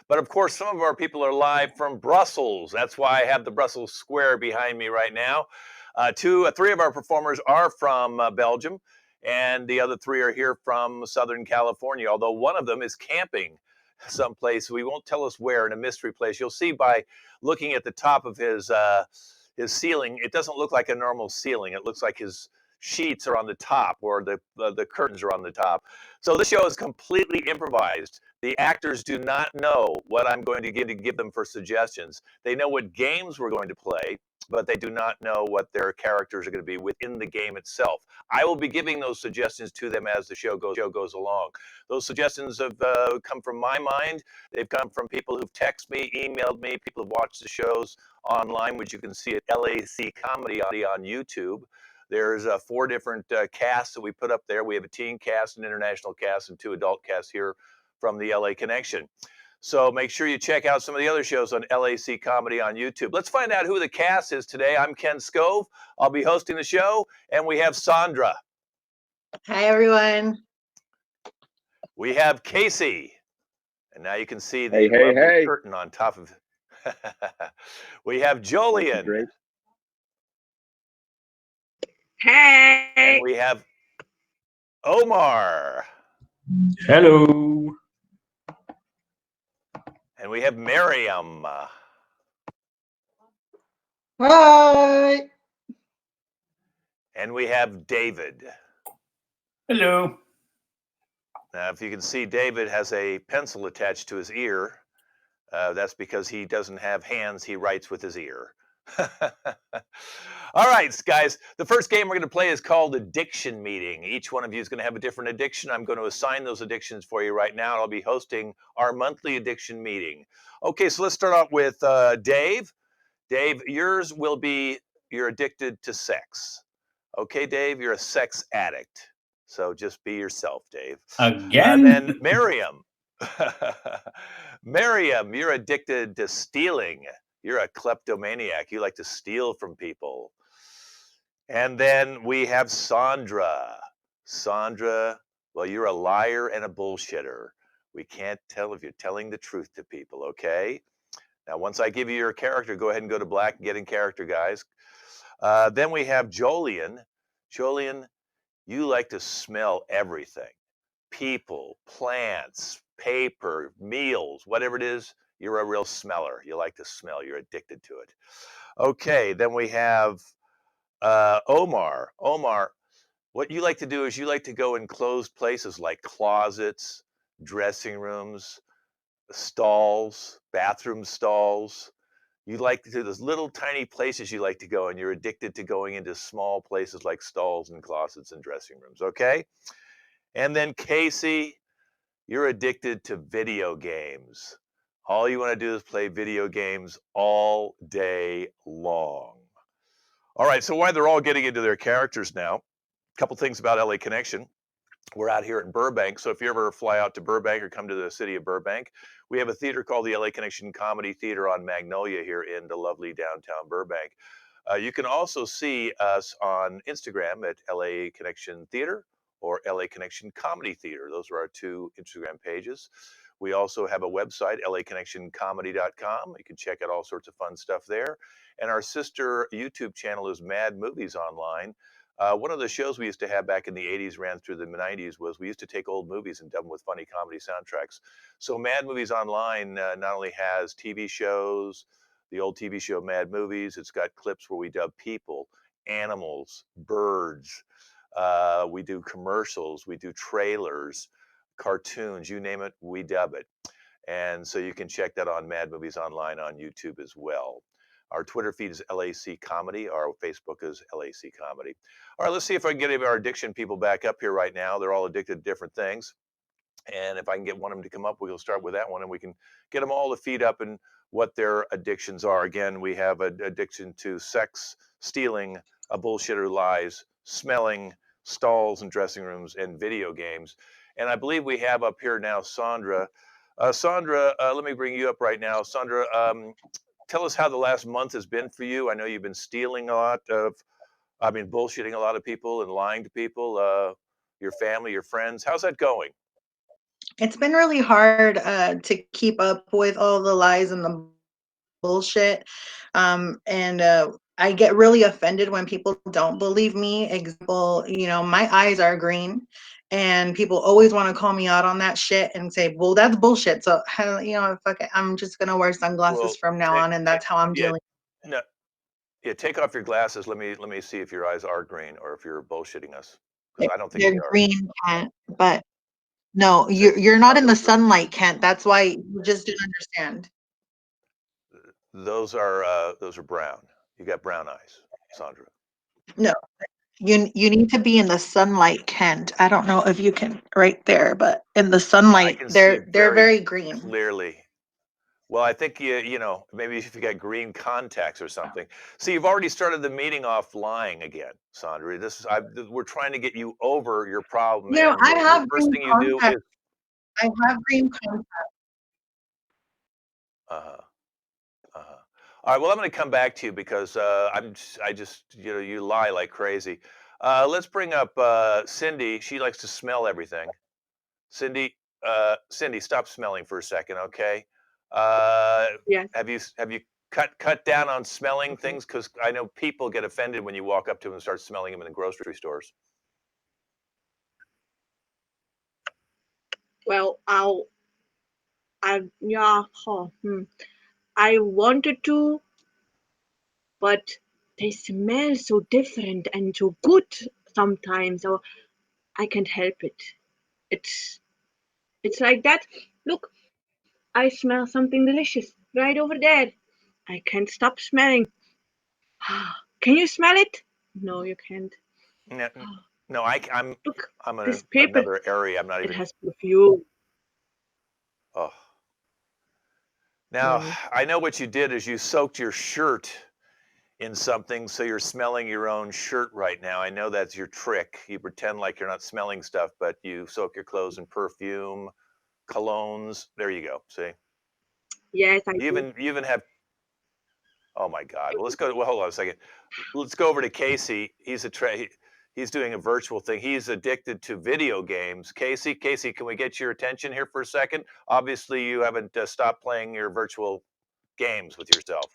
But of course, some of our people are live from Brussels. That's why I have the Brussels Square behind me right now. Three of our performers are from Belgium, and the other three are here from Southern California, although one of them is camping someplace. We won't tell us where, in a mystery place. You'll see by looking at the top of his ceiling. It doesn't look like a normal ceiling. It looks like his sheets are on the top, or the curtains are on the top. So this show is completely improvised. The actors do not know what I'm going to give them for suggestions. They know what games we're going to play, but they do not know what their characters are going to be within the game itself. I will be giving those suggestions to them as the show goes along. Those suggestions have come from my mind. They've come from people who've texted me, emailed me, people who've watched the shows online, which you can see at LAC Comedy on YouTube. There's 4 different casts that we put up there. We have a teen cast, an international cast, and 2 adult casts here from the LA Connection. So make sure you check out some of the other shows on LAC Comedy on YouTube. Let's find out who the cast is today. I'm Ken Scove. I'll be hosting the show, and we have Sandra. Hi, everyone. We have Casey, and now you can see the lovely curtain on top of it. We have Jolien. Hey. And we have Omar. Hello. And we have Miriam. Hi. And we have David. Hello. Now, if you can see, David has a pencil attached to his ear. That's because he doesn't have hands. He writes with his ear. All right, guys. The first game we're going to play is called Addiction Meeting. Each one of you is going to have a different addiction. I'm going to assign those addictions for you right now. I'll be hosting our monthly addiction meeting. Okay, so let's start out with Dave. Dave, yours will be you're addicted to sex. Okay, Dave, you're a sex addict. So just be yourself, Dave. Again? And then Miriam. Miriam, you're addicted to stealing. You're a kleptomaniac. You like to steal from people. And then we have Sandra. Sandra, well, you're a liar and a bullshitter. We can't tell if you're telling the truth to people, okay? Now, once I give you your character, go ahead and go to black and get in character, guys. Then we have Jolien. Jolien, you like to smell everything. People, plants, paper, meals, whatever it is, you're a real smeller. You like to smell. You're addicted to it. Okay, then we have Omar. Omar, what you like to do is you like to go in closed places like closets, dressing rooms, stalls, bathroom stalls. You like to do those little tiny places you like to go, and you're addicted to going into small places like stalls and closets and dressing rooms, okay? And then Casey, you're addicted to video games. All you want to do is play video games all day long. All right, so while they're all getting into their characters now, a couple things about LA Connection. We're out here in Burbank, so if you ever fly out to Burbank or come to the city of Burbank, we have a theater called the LA Connection Comedy Theater on Magnolia here in the lovely downtown Burbank. You can also see us on Instagram at LA Connection Theater or LA Connection Comedy Theater. Those are our 2 Instagram pages. We also have a website, laconnectioncomedy.com. You can check out all sorts of fun stuff there. And our sister YouTube channel is Mad Movies Online. One of the shows we used to have back in the 80s, ran through the 90s, was we used to take old movies and dub them with funny comedy soundtracks. So Mad Movies Online not only has TV shows, the old TV show Mad Movies, it's got clips where we dub people, animals, birds. We do commercials, we do trailers, cartoons, you name it, we dub it. And so you can check that on Mad Movies Online on YouTube as well. Our Twitter feed is LAC Comedy. Our Facebook is LAC Comedy. All right, let's see if I can get our addiction people back up here right now. They're all addicted to different things. And if I can get one of them to come up, we'll start with that one, and we can get them all to feed up and what their addictions are. Again, we have an addiction to sex, stealing, a bullshitter lies, smelling, stalls and dressing rooms, and video games. And I believe we have up here now Sandra. Sandra, let me bring you up right now. Sandra, tell us how the last month has been for you. I know you've been stealing a lot bullshitting a lot of people and lying to people, your family, your friends. How's that going? It's been really hard to keep up with all the lies and the bullshit. And I get really offended when people don't believe me. Example, my eyes are green, and people always want to call me out on that shit and say, "Well, that's bullshit." So, fuck it. I'm just gonna wear sunglasses Well, from now take on, and take that's how I'm yeah, dealing. no, yeah, take off your glasses. Let me see if your eyes are green or if you're bullshitting us, because I don't think They're they are. green, Kent, but no, Th you're not in the those are sunlight, Kent. That's why you just didn't understand. those are brown. You got brown eyes, Sandra. No, you need to be in the sunlight, Kent. I don't know if you can right there, but in the I sunlight, can see they're very very green. clearly. Well, I think maybe if you got green contacts or something. See, you've already started the meeting off lying again, Sandra. We're trying to get you over your problem, and I the have first green thing you do contacts. is I have green contacts. uh-huh. Uh-huh. All right. Well, I'm going to come back to you because you lie like crazy. Let's bring up Cindy. She likes to smell everything. Cindy, stop smelling for a second, okay? Uh, Yes. have you cut down on smelling Okay. things? Because I know people get offended when you walk up to them and start smelling them in the grocery stores. Well, yeah, I wanted to, but they smell so different and so good sometimes, so I can't help it. It's it's like that. Look, I smell something delicious right over there. I can't stop smelling. Can you smell it? No, you can't. No, no, Look, I'm in this paper, another area. I'm not it even. has perfume. Oh, now Mm. I know what you did is you soaked your shirt in something, so you're smelling your own shirt right now. I know that's your trick. You pretend like you're not smelling stuff, but you soak your clothes in perfume, colognes. There you go. See, Yes, I you do. even have. Oh my God. Well, let's go. Well, hold on a second. Let's go over to Casey. He's doing a virtual thing. He's addicted to video games. Casey, can we get your attention here for a second? Obviously, you haven't stopped playing your virtual games with yourself.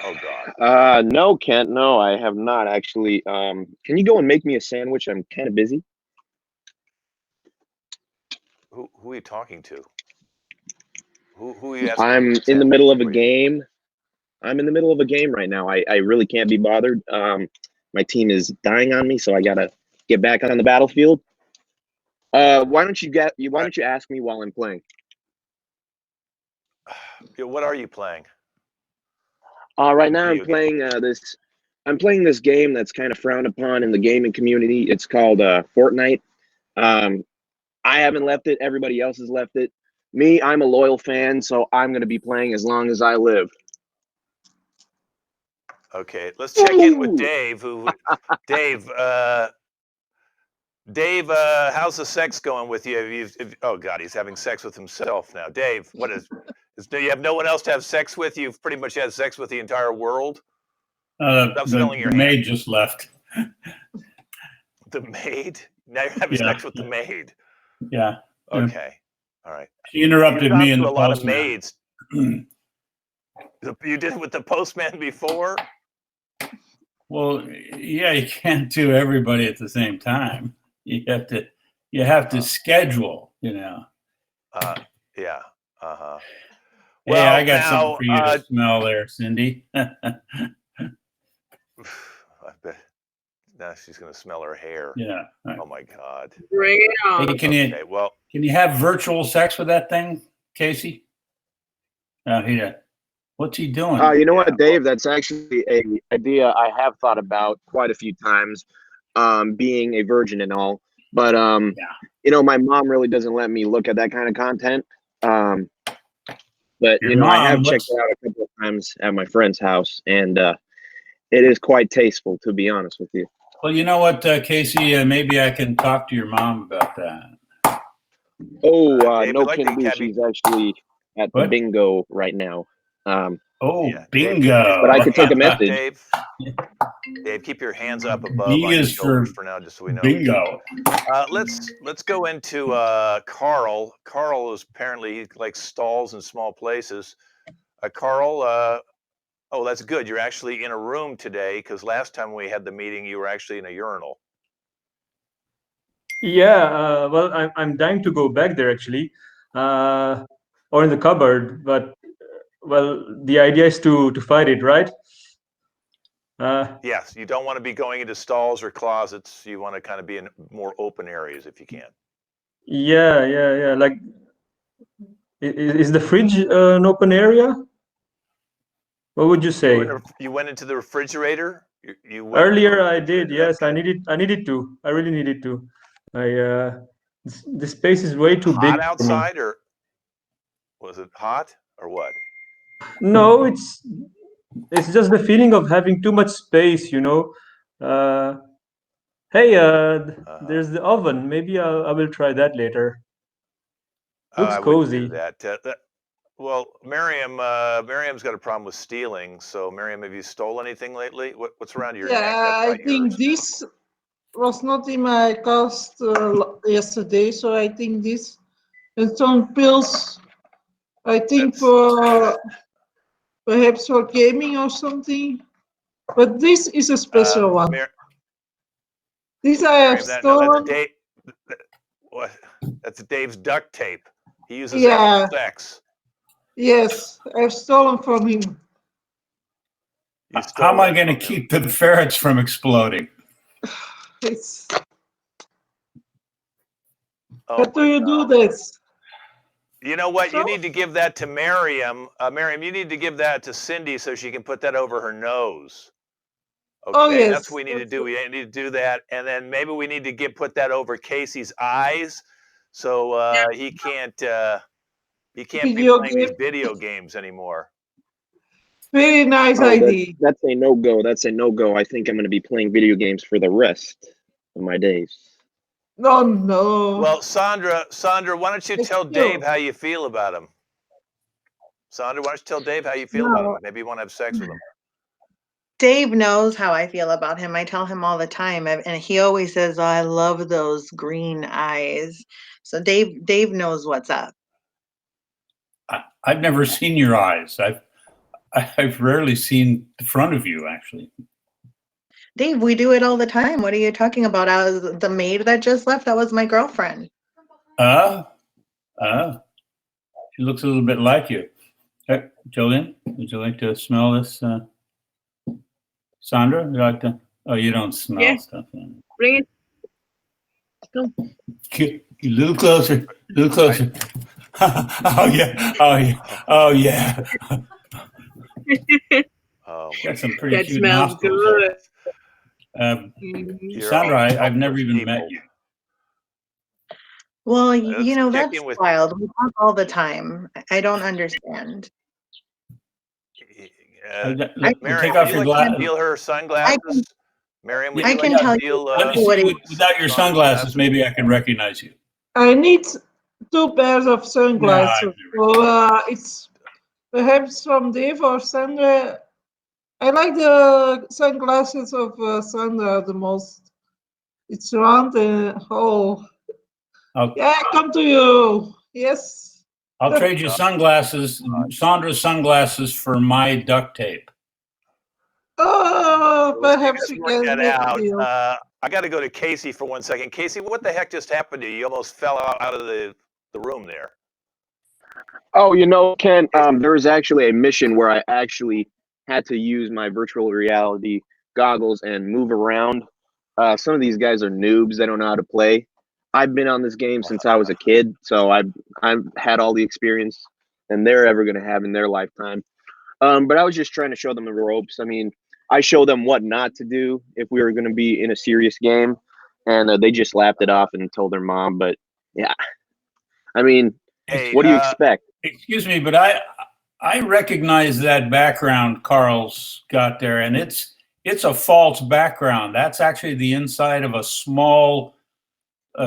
Oh God. No, Kent. No, I have not actually. Can you go and make me a sandwich? I'm kind of busy. Who are you talking to? Who are you asking to I'm make a in the sandwich middle of a for you? game. I'm in the middle of a game right now. I really can't be bothered. My team is dying on me, so I gotta get back on the battlefield. Why don't you why All right. don't you ask me while I'm playing? Yeah, what are you playing? Right now Video game. I'm playing this game that's kind of frowned upon in the gaming community. It's called Fortnite. Um, I haven't left it. Everybody else has left it. Me, I'm a loyal fan, so I'm going to be playing as long as I live. Okay, let's check in with Woo! Dave. Dave, Dave, how's the sex going with you? Oh God, he's having sex with himself now. Dave, do you have no one else to have sex with? You've pretty much had sex with the entire world. Stop smelling The your hand. maid just left. The maid? Now you're having Yeah, sex with the maid. yeah. Okay, all right. She You've interrupted gone me and through the a lot of postman. maids. You did it with the postman before. Well, yeah, you can't do everybody at the same time. You have to schedule, you know. Yeah. Uh-huh. Hey, I Well, got something now, for you to smell there, Cindy. I bet now she's gonna smell her hair. Yeah. Oh my God. Bring it Hey, on. Okay, well, can you have virtual sex with that thing, Casey? What's he doing? You know yeah, what, well, Dave? That's actually a idea I have thought about quite a few times. Being a virgin and all, but Yeah. my mom really doesn't let me look at that kind of content. Um, but Your I mom have checked looks. it out a couple of times at my friend's house, and it is quite tasteful, to be honest with you. Well, you know what, Casey? Maybe I can talk to your mom about that. Oh, Dave, no we'd like can to do. have you. She's actually at the What? bingo right now. Oh, Yeah, bingo. But I could take a hands up, message. Dave. Dave, keep your hands up above B on your is for shoulders for now, just so we know. bingo. Let's go into Carl. Carl is apparently like stalls in small places. Carl, oh, that's good. You're actually in a room today because last time we had the meeting, you were actually in a urinal. Yeah, well, I'm dying to go back there actually, or in the cupboard. But well, the idea is to fight it, right? Yes, you don't want to be going into stalls or closets. You want to kind of be in more open areas if you can. Yeah. Like, is the fridge an open area? What would you say? You went into the refrigerator. You went Earlier, I did. Yes, I okay. needed to. I really needed to. The space is way too big Hot for me. outside, or was it hot, or what? No, it's just the feeling of having too much space, you know. Hey, there's the oven. Maybe I will try that later. Looks I wouldn't do cozy. that. Well, Miriam's got a problem with stealing. So, Miriam, have you stole anything lately? What's around your neck? Yeah, That's I not think yours. this was not in my cost yesterday, so I think this and some pills. I think That's for perhaps for gaming or something. But this is a special one. This I have Miriam, no, that's stolen. Dave. What? That's Dave's duct tape. He uses that Yeah, for sex. yes, I've stolen from him. You How stole am I that going to from him. keep the ferrets from exploding? It's, Oh how do my you God. do this? You know what? You So? need to give that to Miriam. Miriam, you need to give that to Cindy so she can put that over her nose. Okay, Oh yes. that's what we need to do. We need to do that, and then maybe we need to put that over Casey's eyes, so he can't be Video playing these game. video games anymore. Very nice Oh, idea. that's a no-go. That's a no-go. I think I'm going to be playing video games for the rest of my days. No, no. Well, Sandra, why don't you It's tell cute. Dave how you feel about him? Sandra, why don't you tell Dave how you feel about him? No. Maybe you want to have sex with him. Dave knows how I feel about him. I tell him all the time, and he always says, "Oh, I love those green eyes." So Dave knows what's up. I've never seen your eyes. I've rarely seen the front of you, actually. Dave, we do it all the time. What are you talking about? I was the maid that just left. That was my girlfriend. She looks a little bit like you. Jolene, would you like to smell this? Sandra, would you like to? Oh, you don't smell stuff. Bring it. Come. A little closer. A little closer. Oh yeah. Oh yeah. Oh yeah. Oh, Got some pretty That cute smells nostrils good. there. you're Sandra, all I've never even people. met you. Well, Let's you know, check that's in with wild. We talk all the time. I don't understand. Miriam, Take would off you your like to glasses. steal her sunglasses? Miriam, would I you like can to tell you steal what it Without your sunglasses, maybe I can recognize you. I need 2 pairs of No, sunglasses. I've never So it's perhaps from Dave or Sandra. I like the sunglasses of Sandra the most. It's round and yeah, come to you. Yes. I'll trade you sunglasses, Sandra's sunglasses, for my duct tape. Oh, you perhaps guys we work can that make a out. deal. I got to go to Casey for 1 second. Casey, what the heck just happened to you? You almost fell out of the room there. Oh, you know, Ken, there was actually a mission where I actually had to use my virtual reality goggles and move around. Some of these guys are noobs; they don't know how to play. I've been on this game since I was a kid, so I've had all the experience and they're ever going to have in their lifetime. But I was just trying to show them the ropes. I mean, I show them what not to do if we were going to be in a serious game, and they just laughed it off and told their mom. But yeah, I mean, Hey, what do you expect? Excuse me, but I recognize that background Carl's got there, and it's a false background. That's actually the inside of a small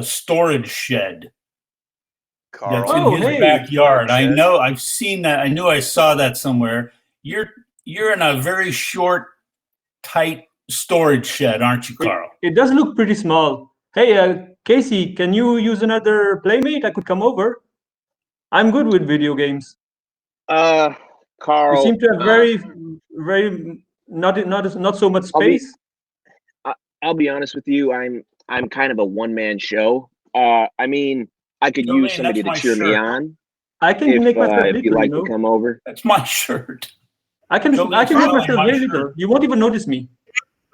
storage shed. Carl. That's in his backyard. I know. I've seen that. I knew I saw that somewhere. you're in a very short, tight storage shed, aren't you, Carl? It does look pretty small. Hey, Casey, can you use another playmate? I could come over. I'm good with video games. You Carl, seem to have very not so much I'll be space. I'll be honest with you. I'm kind of a one-man show. I mean, I could use Jolene, somebody that's to my cheer me shirt. on I can make myself if you'd little, like to come over. That's my shirt. I can Jolene's make smelling myself my very shirt. little. You won't even notice me.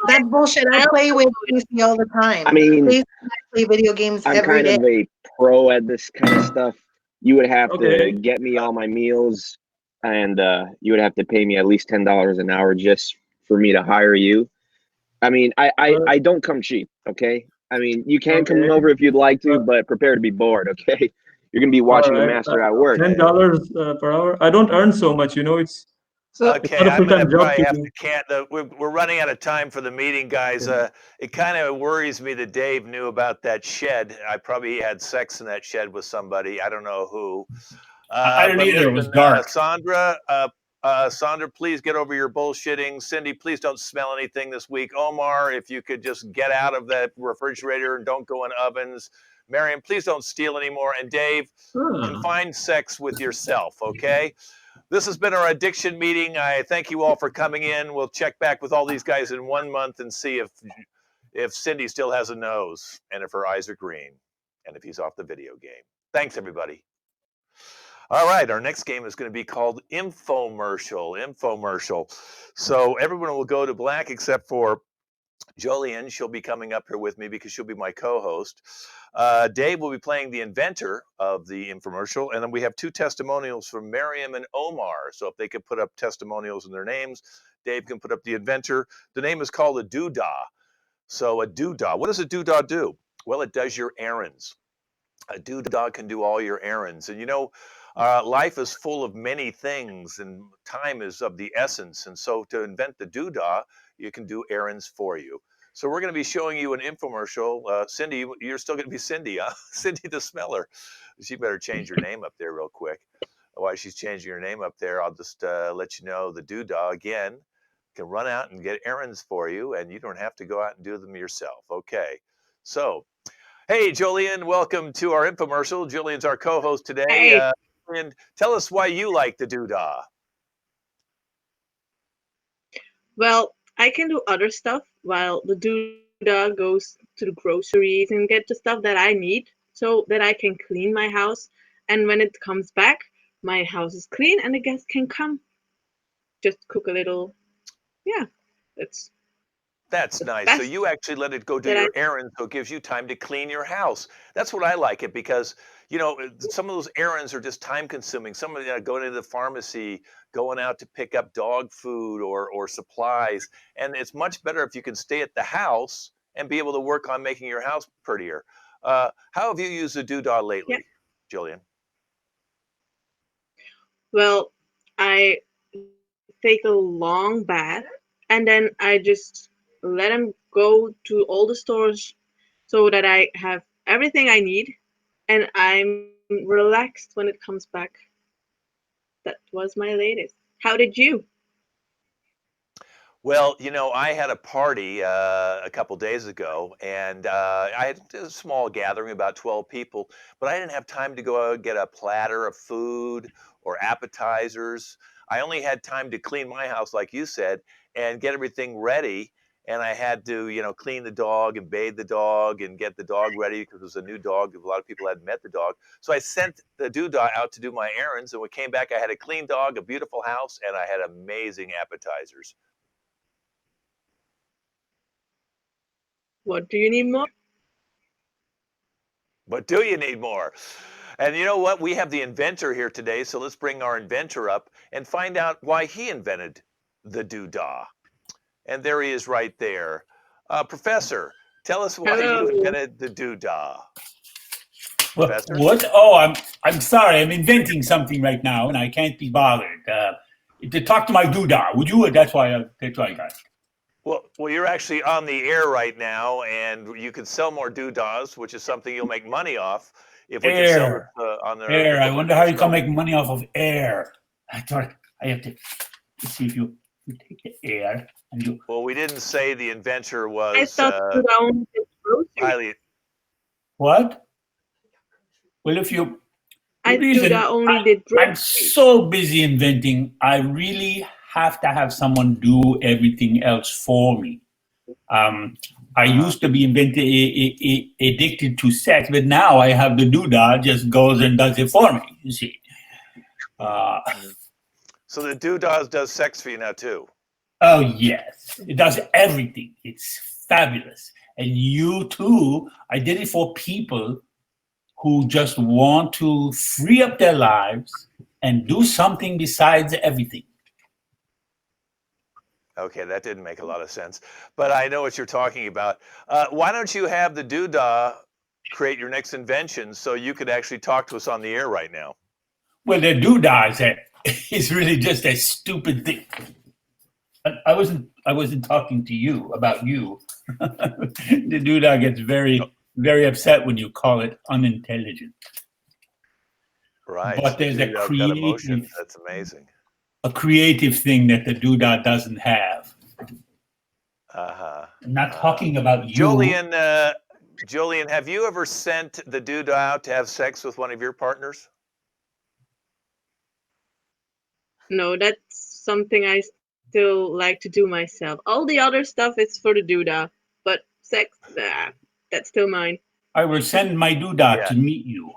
That bullshit. I play with Casey all the time. I mean, Casey and I play video games I'm every kind day. of a pro at this kind of stuff. You would have to Okay. get me all my meals, and you would have to pay me at least $10 an hour just for me to hire you. I mean, I don't come cheap. Okay. I mean, you can come Okay. over if you'd like to, but prepare to be bored. Okay. You're gonna be All watching the right. master at work. $10 per hour. I don't earn so much. It's So it's Okay, not a I'm gonna full-time job probably to have do. to we're running out of time for the meeting, guys. It kind of worries me that Dave knew about that shed. I probably had sex in that shed with somebody. I don't know who. I didn't But either. It was listen, dark. Sandra, please get over your bullshitting. Cindy, please don't smell anything this week. Omar, if you could just get out of that refrigerator and don't go in ovens. Marion, please don't steal anymore. And Dave, confine sex with yourself, okay? This has been our addiction meeting. I thank you all for coming in. We'll check back with all these guys in 1 month and see if Cindy still has a nose and if her eyes are green and if he's off the video game. Thanks, everybody. All right, our next game is going to be called Infomercial. So everyone will go to black except for Jolene. She'll be coming up here with me because she'll be my co-host. Dave will be playing the inventor of the infomercial, and then we have 2 testimonials from Miriam and Omar. So if they could put up testimonials in their names, Dave can put up the inventor. The name is called a doodah. So a doodah. What does a doodah do? Well, it does your errands. A doodah can do all your errands, and life is full of many things, and time is of the essence. And so, to invent the doodah, you can do errands for you. So we're going to be showing you an infomercial. Cindy, you're still going to be Cindy, huh? Cindy the Smeller. She better change her name up there real quick. While she's changing her name up there, I'll just let you know the doodah again can run out and get errands for you, and you don't have to go out and do them yourself. Okay. So, hey, Jolene, welcome to our infomercial. Julian's our co-host today. Hey. And tell us why you like the doodah. Well, I can do other stuff while the doodah goes to the groceries and get the stuff that I need so that I can clean my house. And when it comes back, my house is clean and the guests can come. Just cook a little. Yeah, That's the nice. So best you actually let it go do that I. your errands, so it gives you time to clean your house. That's what I like it because, some of those errands are just time consuming. Some of going to the pharmacy, going out to pick up dog food or supplies. And it's much better if you can stay at the house and be able to work on making your house prettier. How have you used the doodah Yeah. lately, Jillian? Well, I take a long bath and then I just let him go to all the stores so that I have everything I need and I'm relaxed when it comes back. That was my latest. How did you? Well, I had a party a couple days ago, and I had a small gathering, about 12 people, but I didn't have time to go out and get a platter of food or appetizers. I only had time to clean my house, like you said, and get everything ready. And I had to, clean the dog and bathe the dog and get the dog ready because it was a new dog. A lot of people hadn't met the dog. So I sent the doodah out to do my errands. And when we came back, I had a clean dog, a beautiful house, and I had amazing appetizers. What do you need more? But do you need more? And you know what? We have the inventor here today, so let's bring our inventor up and find out why he invented the doodah. And there he is right there. Professor, tell us why you Hello. invented the doodah. What? Professor? What? Oh, I'm sorry. I'm inventing something right now, and I can't be bothered. To talk to my doodah, would you? That's why I got it. Well, you're actually on the air right now, and you can sell more doodahs, which is something you'll make money off if we can sell it on the Air. I wonder how you show. can make money off of air. I thought I have to. see if you take the air and you. Well, we didn't say the inventor I was thought Doodah only did groceries. highly. What? Well, if you. The I reason Doodah only did I'm groceries. so busy inventing, I really have to have someone do everything else for me. I used to be addicted to sex, but now I have the doodah just goes and does it for me. You see. So the doodah does sex for you now too. Oh yes, it does everything. It's fabulous, and you too. I did it for people who just want to free up their lives and do something besides everything. Okay, that didn't make a lot of sense, but I know what you're talking about. Why don't you have the doodah create your next invention so you could actually talk to us on the air right now? Well, the doodah is really just a stupid thing. I wasn't talking to you about you. The doodah gets very upset when you call it unintelligent. Right. But there's a Doodah's got emotions. That's amazing. creative thing that the doodah doesn't have. Uh-huh. I'm not talking about you. Julian, have you ever sent the doodah out to have sex with one of your partners? No, that's something I still like to do myself. All the other stuff is for the doodah, but sex, that's still mine. I will send my doodah to meet you.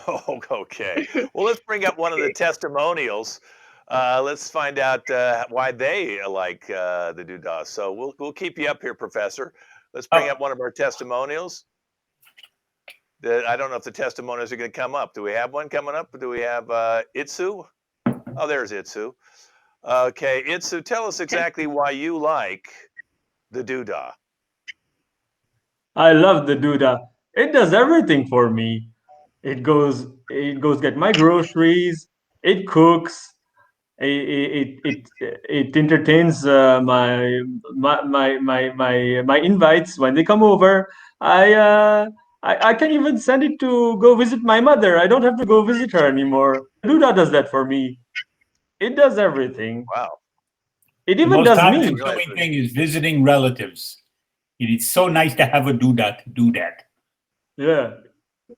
Oh, okay. Well, let's bring up one of the testimonials. Let's find out why they like the doodah. So we'll keep you up here, Professor. Let's bring up one of our testimonials. I don't know if the testimonials are going to come up. Do we have one coming up? Or do we have Itsu? Oh, there's Itsu. Okay, Itsu, tell us exactly why you like the doodah. I love the doodah. It does everything for me. It goes get my groceries. It cooks. It entertains my invites when they come over. I can even send it to go visit my mother. I don't have to go visit her anymore. Doodah does that for me. It does everything. Wow. It The even most does me. time-consuming thing is visiting relatives. It is so nice to have a doodah to do that. Yeah.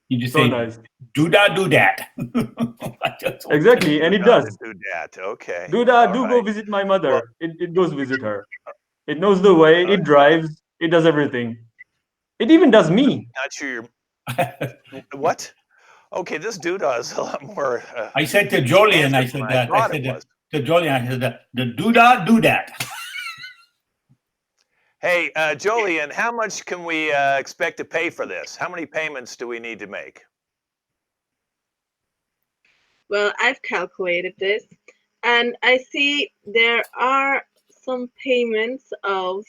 You just So say, nice. doodah, do that. Exactly, and it Doodah does. to do that. Okay. Doodah, All do go right. visit my Well, mother. It goes visit her. It knows the way. It drives. It does everything. It even does me. not sure you're. What? Okay, this doodah is a lot more. I said to Jolien, I said that. I said that to Jolien, I said that. The doodah, do that. Hey, Jolien, how much can we expect to pay for this? How many payments do we need to make? Well, I've calculated this, and I see there are some payments of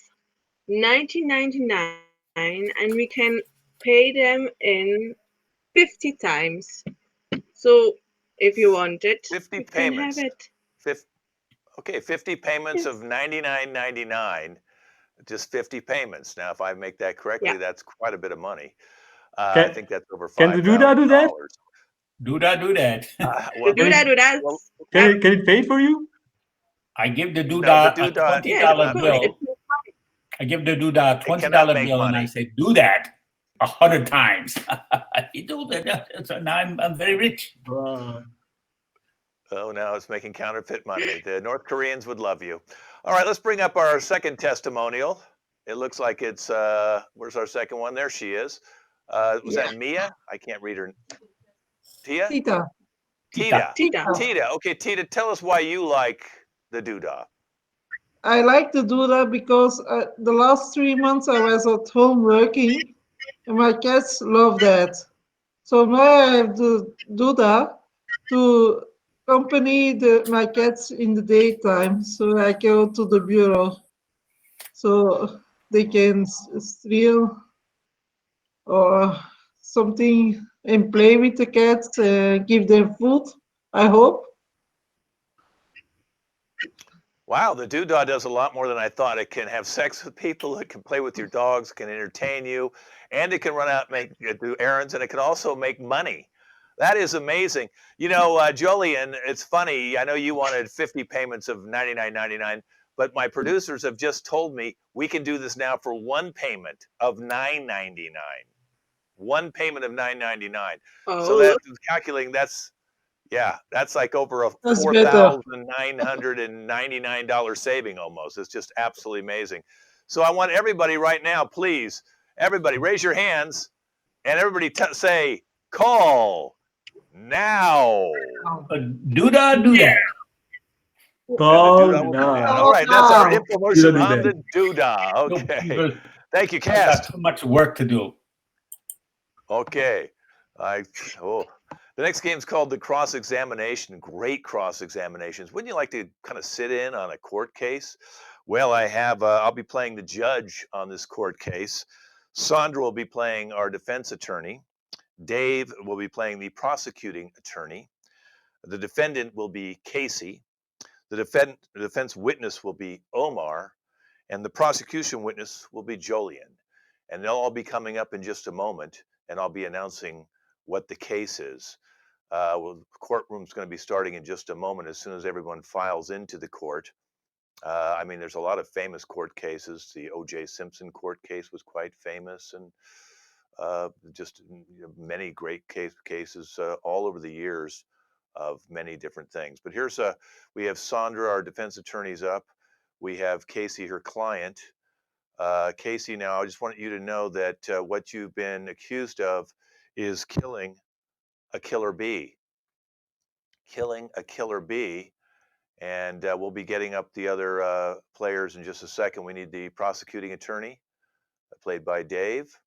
$19.99, and we can pay them in 50 times. So if you want it, 50 you payments. can have it. Okay, 50 payments Yes. of $99.99, just 50 payments. Now, if I make that correctly, Yeah. that's quite a bit of money. I Can think that's over can the doodah do that? $5,000. Doodah, do that. Well, The doodah, doodah. well, Can it pay for you? I give the no, doodah the a doodah Yes, $20 of course. bill. I give the doodah a It cannot $20 make bill, and I money. say, do that 100 times. He do that. So now I'm very rich. Oh, now it's making counterfeit money. The North Koreans would love you. All right, let's bring up our second testimonial. It looks like it's, where's our second one? There she is. Was that Mia? I can't read her. Tia? Tita. Tita. Tita. Tita. Okay, Tita, tell us why you like the doodah. I like to do that because the last 3 months I was at home working, and my cats love that. So now I have to do that to accompany my cats in the daytime. So I go to the bureau, so they can steal or something and play with the cats, give them food. I hope. Wow, the doodah does a lot more than I thought. It can have sex with people, it can play with your dogs, it can entertain you, and it can run out and do errands, and it can also make money. That is amazing. You know, Jolien, it's funny. I know you wanted 50 payments of $99.99, but my producers have just told me we can do this now for one payment of $9.99. One payment of $9.99. So Oh, that's calculating. That's like over a That's better. $4,999 saving almost. It's just absolutely amazing. So I want everybody right now, please, everybody raise your hands and everybody say call now. Do that. And the Call doodah will come in. All now. Oh, right, that's our no. infomercial Do on that. the doodah. No, Okay. Thank you, I've got cast. too much work to do. Okay. The next game is called the cross-examination. Great cross-examinations. Wouldn't you like to kind of sit in on a court case? Well, I'll be playing the judge on this court case. Sandra will be playing our defense attorney. Dave will be playing the prosecuting attorney. The defendant will be Casey. The defense witness will be Omar, and the prosecution witness will be Jolien. And they'll all be coming up in just a moment, and I'll be announcing what the case is. The courtroom's going to be starting in just a moment as soon as everyone files into the court. I mean, there's a lot of famous court cases. The O.J. Simpson court case was quite famous, and just many great cases all over the years of many different things. But we have Sandra, our defense attorney's up. We have Casey, her client. Casey, now I just want you to know that what you've been accused of is killing a killer bee. Killing a killer bee. And we'll be getting up the other players in just a second. We need the prosecuting attorney, played by Dave.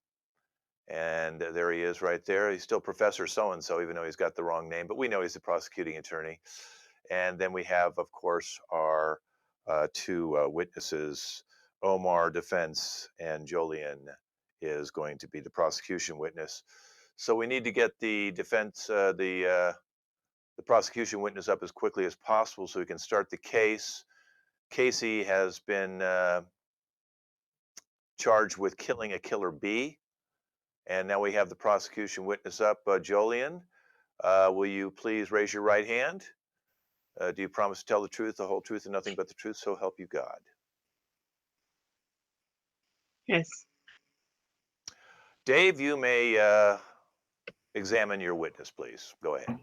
And there he is right there. He's still Professor so-and-so, even though he's got the wrong name, but we know he's the prosecuting attorney. And then we have, of course, our two witnesses, Omar, defense, and Jolien is going to be the prosecution witness. So we need to get the prosecution witness up as quickly as possible so we can start the case. Casey has been charged with killing a killer bee. And now we have the prosecution witness up. Jolien, will you please raise your right hand? Do you promise to tell the truth, the whole truth, and nothing but the truth, so help you God? yes. Dave, you may examine your witness, please. Go ahead.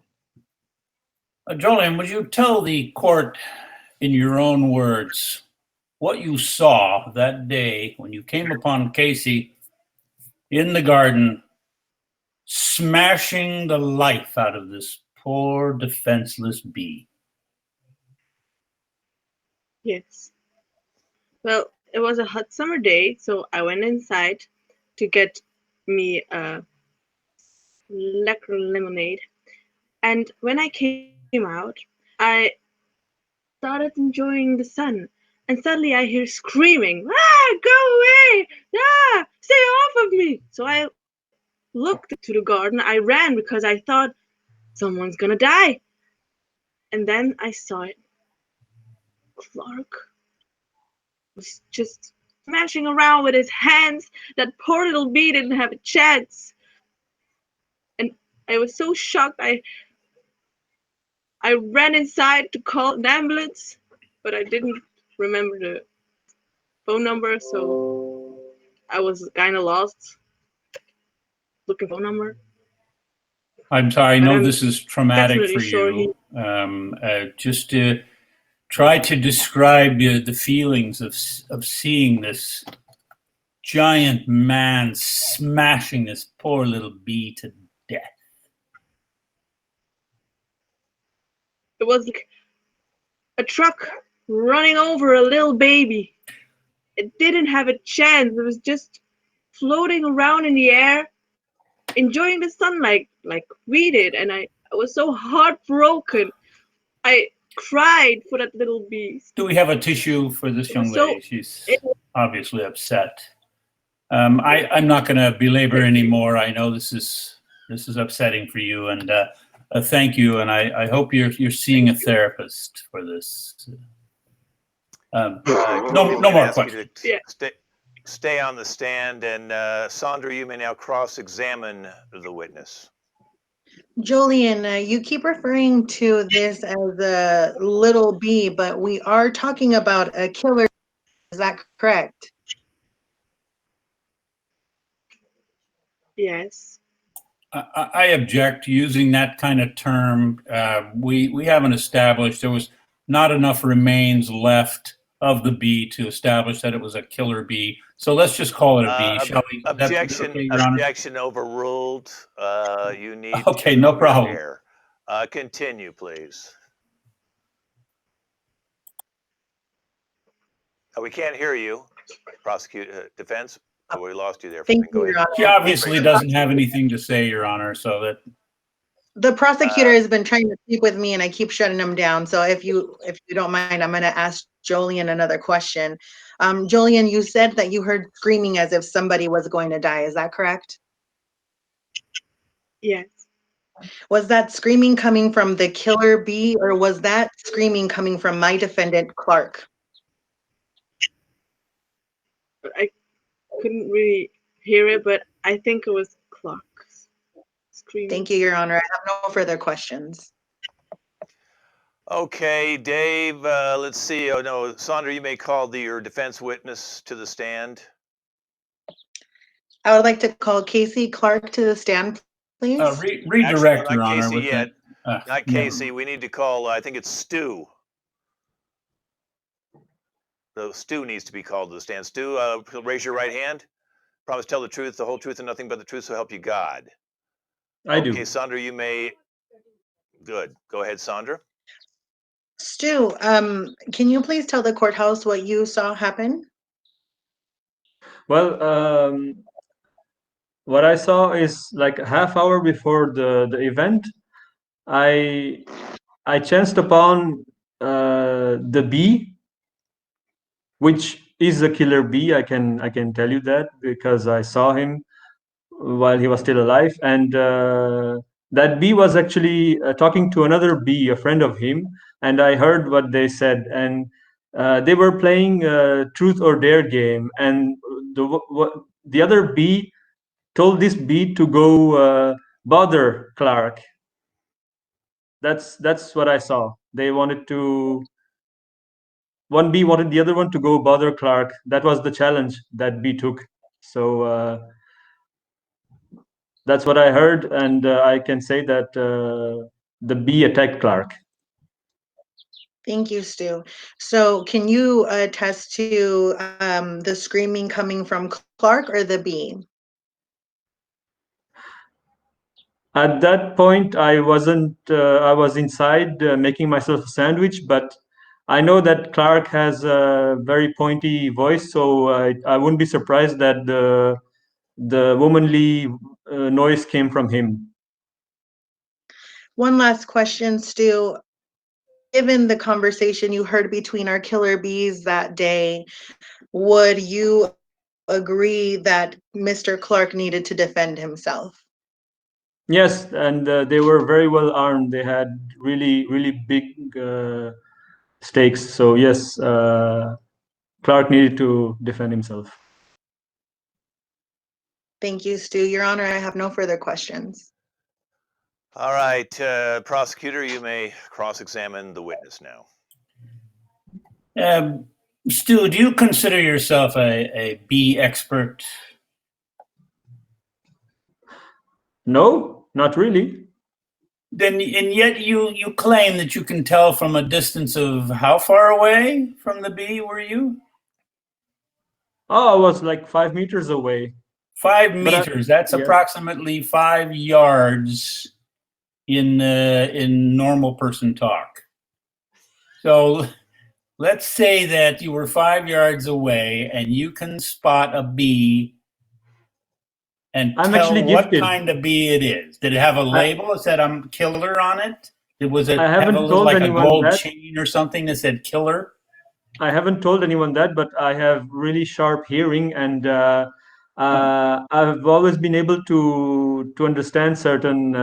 Jolien, would you tell the court in your own words what you saw that day when you came upon Casey in the garden, smashing the life out of this poor defenseless bee? Yes. Well, it was a hot summer day, so I went inside to get me a lekker lemonade. And when I came out, I started enjoying the sun. And suddenly I hear screaming, "Ah, go away! Ah, stay off of me!" So I looked to the garden. I ran because I thought someone's gonna die. And then I saw it. Clark was just smashing around with his hands. That poor little bee didn't have a chance. And I was so shocked. I ran inside to call an ambulance, but I didn't remember the phone number, so I was kind of lost looking for a phone number. I'm sorry, I But know I'm this is traumatic definitely for sure you. Just to try to describe the feelings of seeing this giant man smashing this poor little bee to death. It was like a truck running over a little baby. It didn't have a chance. It was just floating around in the air, enjoying the sunlight like we did. And I was so heartbroken. I cried for that little beast. Do we have a tissue for this It young was so. lady? She's obviously upset. I'm not going to belabor anymore. I know this is upsetting for you, and thank you. And I hope you're seeing a therapist for this. No more questions. Yeah. Stay on the stand, and Sandra, you may now cross-examine the witness. Julian, you keep referring to this as a little bee, but we are talking about a killer. Is that correct? Yes. I object to using that kind of term. We haven't established, there was not enough remains left of the bee to establish that it was a killer bee. So let's just call it a bee, shall we? That's Objection. okay, Your Honor? Objection overruled. You need Okay, to no comb your problem. hair. Continue, please. We can't hear you, defense. Oh, we lost you there. Thank Go you, ahead. Your She Honor. obviously doesn't have anything to say, Your Honor, so that The prosecutor has been trying to speak with me, and I keep shutting him down. So if you don't mind, I'm going to ask Jolien another question. Jolien, you said that you heard screaming as if somebody was going to die. Is that correct? Yes. Was that screaming coming from the killer bee, or was that screaming coming from my defendant, Clark? I couldn't really hear it, but I think it was Clark's screaming. Thank you, Your Honor. I have no further questions. Okay, Dave, let's see. Oh, no, Sandra, you may call your defense witness to the stand. I would like to call Casey Clark to the stand, please. redirect, Actually, Your not Honor. Casey With yet. that. Not Casey. We need to call, I think it's Stu. So Stu needs to be called to the stand. Stu, raise your right hand. Promise to tell the truth, the whole truth, and nothing but the truth, so help you God. I do. Okay, Sandra, you may. Good. Go ahead, Sandra. Stu, can you please tell the courthouse what you saw happen? Well, what I saw is like a half hour before the event, I chanced upon the bee, which is a killer bee. I can tell you that because I saw him while he was still alive, and that bee was actually talking to another bee, a friend of him, and I heard what they said, and they were playing truth or dare game, and the other bee told this bee to go bother Clark. That's what I saw. They wanted to. One bee wanted the other one to go bother Clark. That was the challenge that bee took. So that's what I heard, and I can say that the bee attacked Clark. Thank you, Stu. So can you attest to the screaming coming from Clark or the bee? At that point, I wasn't. I was inside making myself a sandwich, but I know that Clark has a very pointy voice, so I wouldn't be surprised that the womanly noise came from him. One last question, Stu. Given the conversation you heard between our killer bees that day, would you agree that Mr. Clark needed to defend himself? Yes, and they were very well armed. They had really, really big stakes. So yes, Clark needed to defend himself. Thank you, Stu. Your Honor, I have no further questions. All right, prosecutor, you may cross-examine the witness now. Stu, do you consider yourself a bee expert? No, not really. Then, and yet you claim that you can tell from a distance of how far away from the bee were you? Oh, I was like 5 meters away. 5 meters. That's yes. approximately 5 yards in normal person talk. So let's say that you were 5 yards away and you can spot a bee and I'm tell actually what gifted. kind of bee it is. Did it have a label that said "I'm killer" on it? Was it I have a haven't little told like a anyone gold that. chain or something that said "killer"? I haven't told anyone that, but I have really sharp hearing, and I've always been able to understand certain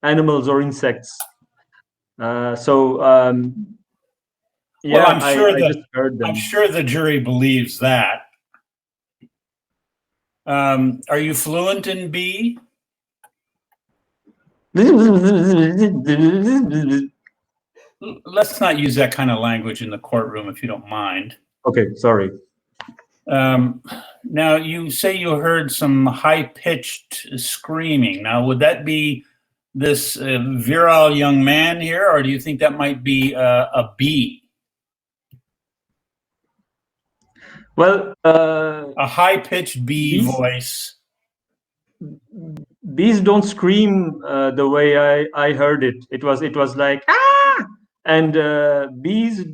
animals or insects. So Well, yeah, I just heard them. I'm sure the jury believes that. Are you fluent in bee? Let's not use that kind of language in the courtroom, if you don't mind. Okay, sorry. Now, you say you heard some high-pitched screaming. Now, would that be this virile young man here, or do you think that might be a bee? Well, A high-pitched bee bees, voice. bees don't scream the way I heard it. It was like ah, and bees.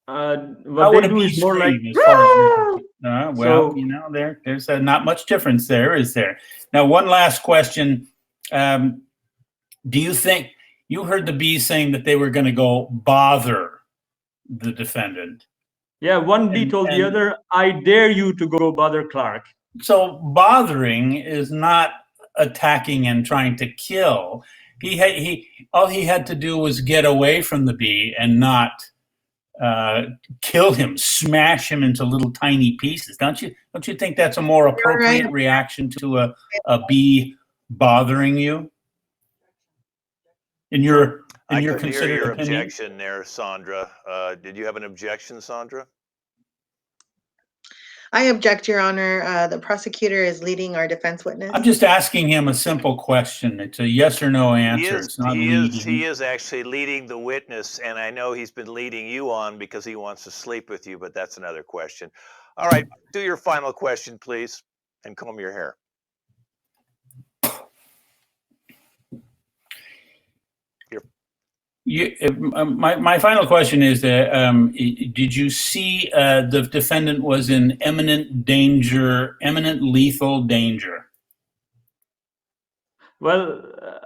What How they would a do bee is more like scream, as far as you're "Rah!" well, So there's not much difference there, is there? Now, one last question. Do you think you heard the bee saying that they were going to go bother the defendant? yeah, one bee told the And other, "I dare you to go bother Clark." so bothering is not attacking and trying to kill. He all he had to do was get away from the bee and not kill him, smash him into little tiny pieces. Don't you think that's a more You're right. appropriate reaction to a bee bothering you? In your I couldn't hear considered your opinion? objection there, Sandra. Did you have an objection, Sandra? I object, Your Honor. The prosecutor is leading our defense witness. I'm just asking him a simple question. It's a yes or no He answer. is, It's not he leading. is, he is actually leading the witness, and I know he's been leading you on because he wants to sleep with you, but that's another question. All right, do your final question, please, and comb your hair. My final question is that did you see the defendant was in imminent danger, imminent lethal danger? Well,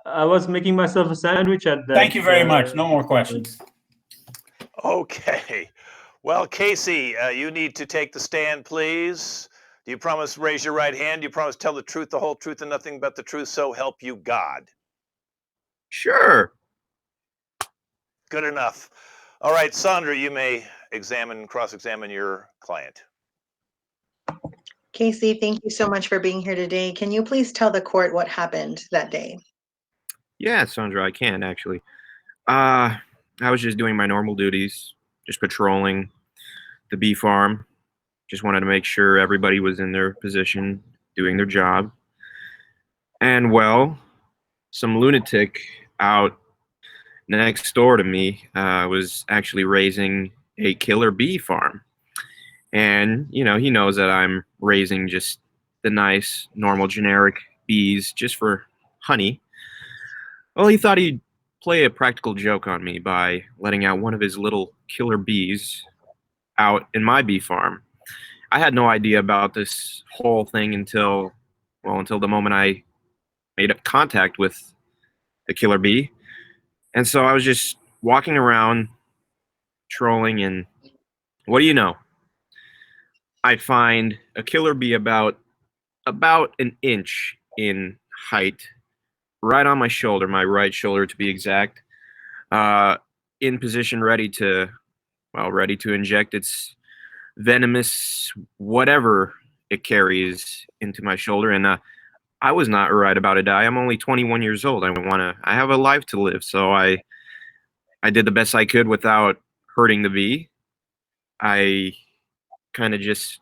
I was making myself a sandwich at that. Thank you very much. No more questions. Okay. Well, Casey, you need to take the stand, please. Do you promise raise your right hand? Do you promise tell the truth, the whole truth, and nothing but the truth, so help you God? Sure. Good enough. All right, Sandra, you may cross-examine your client. Casey, thank you so much for being here today. Can you please tell the court what happened that day? Yeah, Sandra, I can actually. I was just doing my normal duties, just patrolling the bee farm. Just wanted to make sure everybody was in their position, doing their job. And well, some lunatic out next door to me was actually raising a killer bee farm. And, you know, he knows that I'm raising just the nice, normal, generic bees just for honey. Well, he thought he'd play a practical joke on me by letting out one of his little killer bees out in my bee farm. I had no idea about this whole thing until the moment I made up contact with the killer bee. And so I was just walking around trolling, and what do you know? I find a killer bee about an inch in height, right on my shoulder, my right shoulder to be exact, in position, ready to inject its venomous whatever it carries into my shoulder. And I was not right about to die. I'm only 21 years old. I have a life to live, so I did the best I could without hurting the bee. I kind of just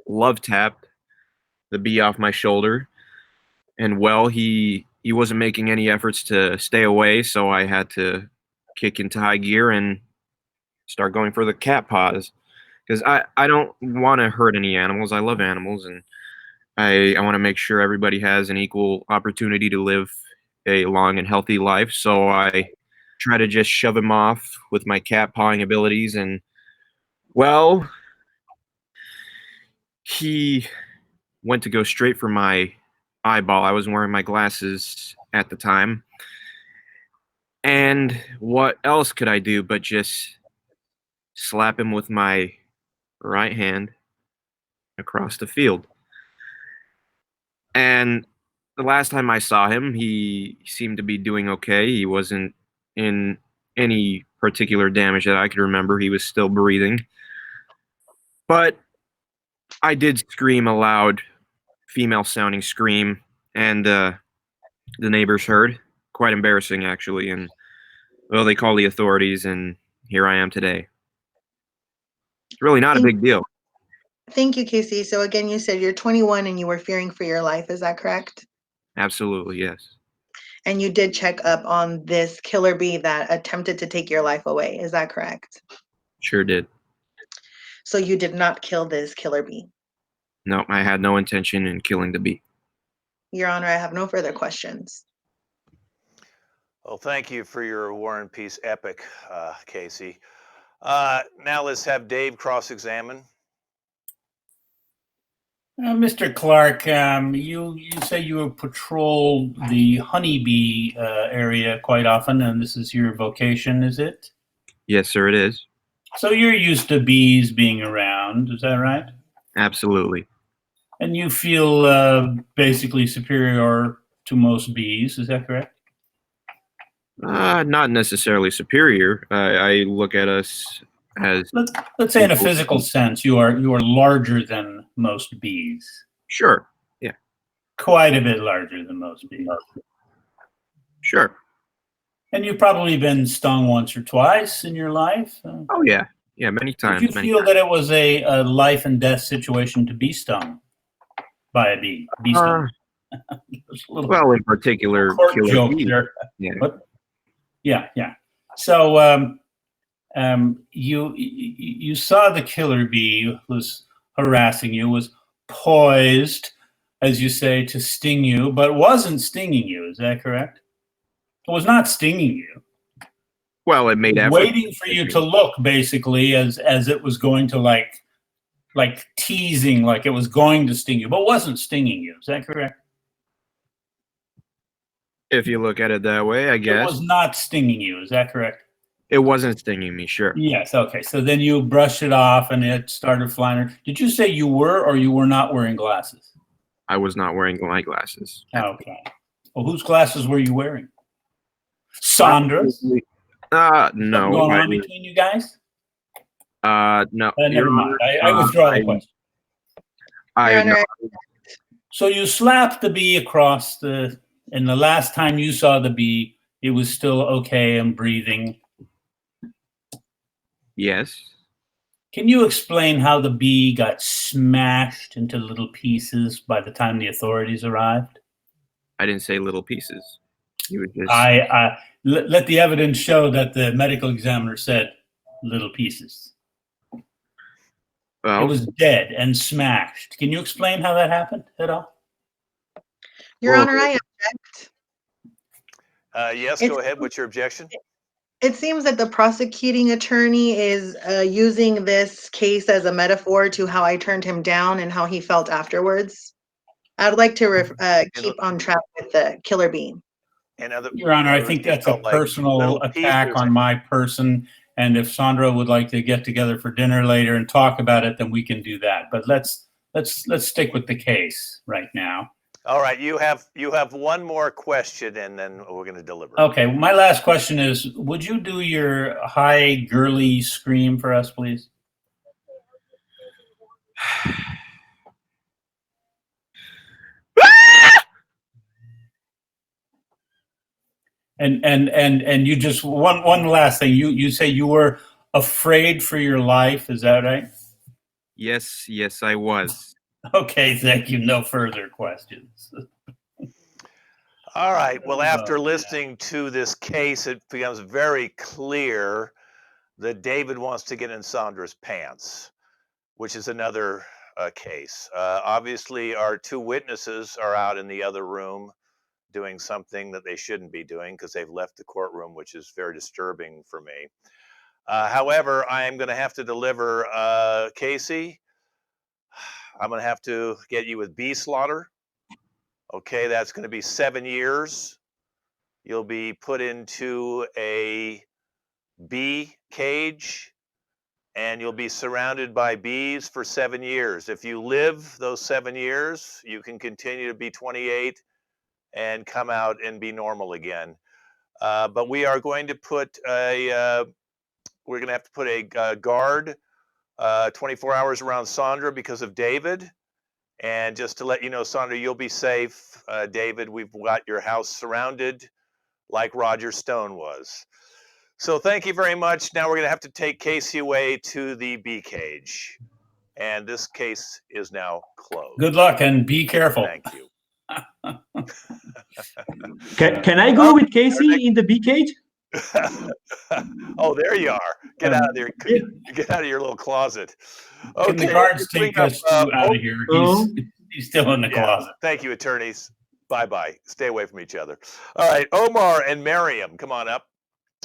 love tapped the bee off my shoulder, and well, he wasn't making any efforts to stay away, so I had to kick into high gear and start going for the cat paws, because I don't want to hurt any animals. I love animals, and I want to make sure everybody has an equal opportunity to live a long and healthy life. So I try to just shove him off with my cat pawing abilities, and well, he went to go straight for my eyeball. I was wearing my glasses at the time. And what else could I do but just slap him with my right hand across the field? And the last time I saw him, he seemed to be doing okay. He wasn't in any particular damage that I could remember. He was still breathing. But I did scream a loud female sounding scream, and the neighbors heard, of quite embarrassing, actually. And well, they called the authorities, and here I am today. It's really not a big deal. Thank you, Casey. So again, you said you're 21 and you were fearing for your life. Is that correct? Absolutely, yes. And you did check up on this killer bee that attempted to take your life away. Is that correct? Sure did. So you did not kill this killer bee. No, I had no intention in killing the bee. Your Honor, I have no further questions. Well, thank you for your War and Peace epic, Casey. Now let's have Dave cross-examine. Mr. Clark, you say you patrol the honeybee area quite often, and this is your vocation, is it? Yes, sir, it is. So you're used to bees being around, is that right? Absolutely. And you feel basically superior to most bees, is that correct? Not necessarily superior. I look at us as Let's say in a physical sense, you are larger than most bees. Sure. Yeah. Quite a bit larger than most bees. Sure. And you've probably been stung once or twice in your life. Oh yeah, yeah, many times. Did you feel that it was a life and death situation to be stung by a bee? Bee stung. Well, in particular, killer joke bee. There. Yeah. But, yeah. So you saw the killer bee was harassing you, was poised, as you say, to sting you, but wasn't stinging you. Is that correct? It was not stinging you. Well, it made effort. Waiting for you to look, basically, as it was going to like teasing, like it was going to sting you, but wasn't stinging you. Is that correct? If you look at it that way, I guess. It was not stinging you. Is that correct? It wasn't stinging me, sure. Yes. Okay. So then you brushed it off, and it started flying. Did you say you were or you were not wearing glasses? I was not wearing my glasses. Okay. Well, whose glasses were you wearing? Sandra's? No. Going on between you guys? No. Never mind. I withdraw the question. So you slapped the bee across and the last time you saw the bee, it was still okay and breathing. Yes. Can you explain how the bee got smashed into little pieces by the time the authorities arrived? I didn't say little pieces. You would just. Let the evidence show that the medical examiner said little pieces. Well, it was dead and smashed. Can you explain how that happened at all? Your Honor, I object. Yes, go ahead. What's your objection? It seems that the prosecuting attorney is using this case as a metaphor to how I turned him down and how he felt afterwards. I'd like to keep on track with the killer bee. Your Honor, I think that's a personal attack on my person. And if Sandra would like to get together for dinner later and talk about it, then we can do that. But let's stick with the case right now. All right, you have one more question, and then we're going to deliver. Okay, my last question is: would you do your high girly scream for us, please? And you just one last thing. You say you were afraid for your life. Is that right? Yes, I was. Okay, thank you. No further questions. All right. Well, after listening to this case, it becomes very clear that David wants to get in Sandra's pants, which is another case. Obviously, our two witnesses are out in the other room doing something that they shouldn't be doing because they've left the courtroom, which is very disturbing for me. However, I am going to have to deliver Casey. I'm going to have to get you with bee slaughter. Okay, that's going to be 7 years. You'll be put into a bee cage and you'll be surrounded by bees for 7 years. If you live those 7 years, you can continue to be 28 and come out and be normal again. But we are going to put we're going to have to put a guard 24 hours around Sandra because of David. And just to let you know, Sandra, you'll be safe. David, we've got your house surrounded like Roger Stone was. So thank you very much. Now we're going to have to take Casey away to the bee cage. And this case is now closed. Good luck and be careful. Thank you. Can I go with Casey in the bee cage? Oh, there you are. Get out of there. Get out of your little closet. Okay, Can the guards take us out of here? He's still in the closet. Thank you, attorneys. Bye-bye. Stay away from each other. All right, Omar and Miriam, come on up.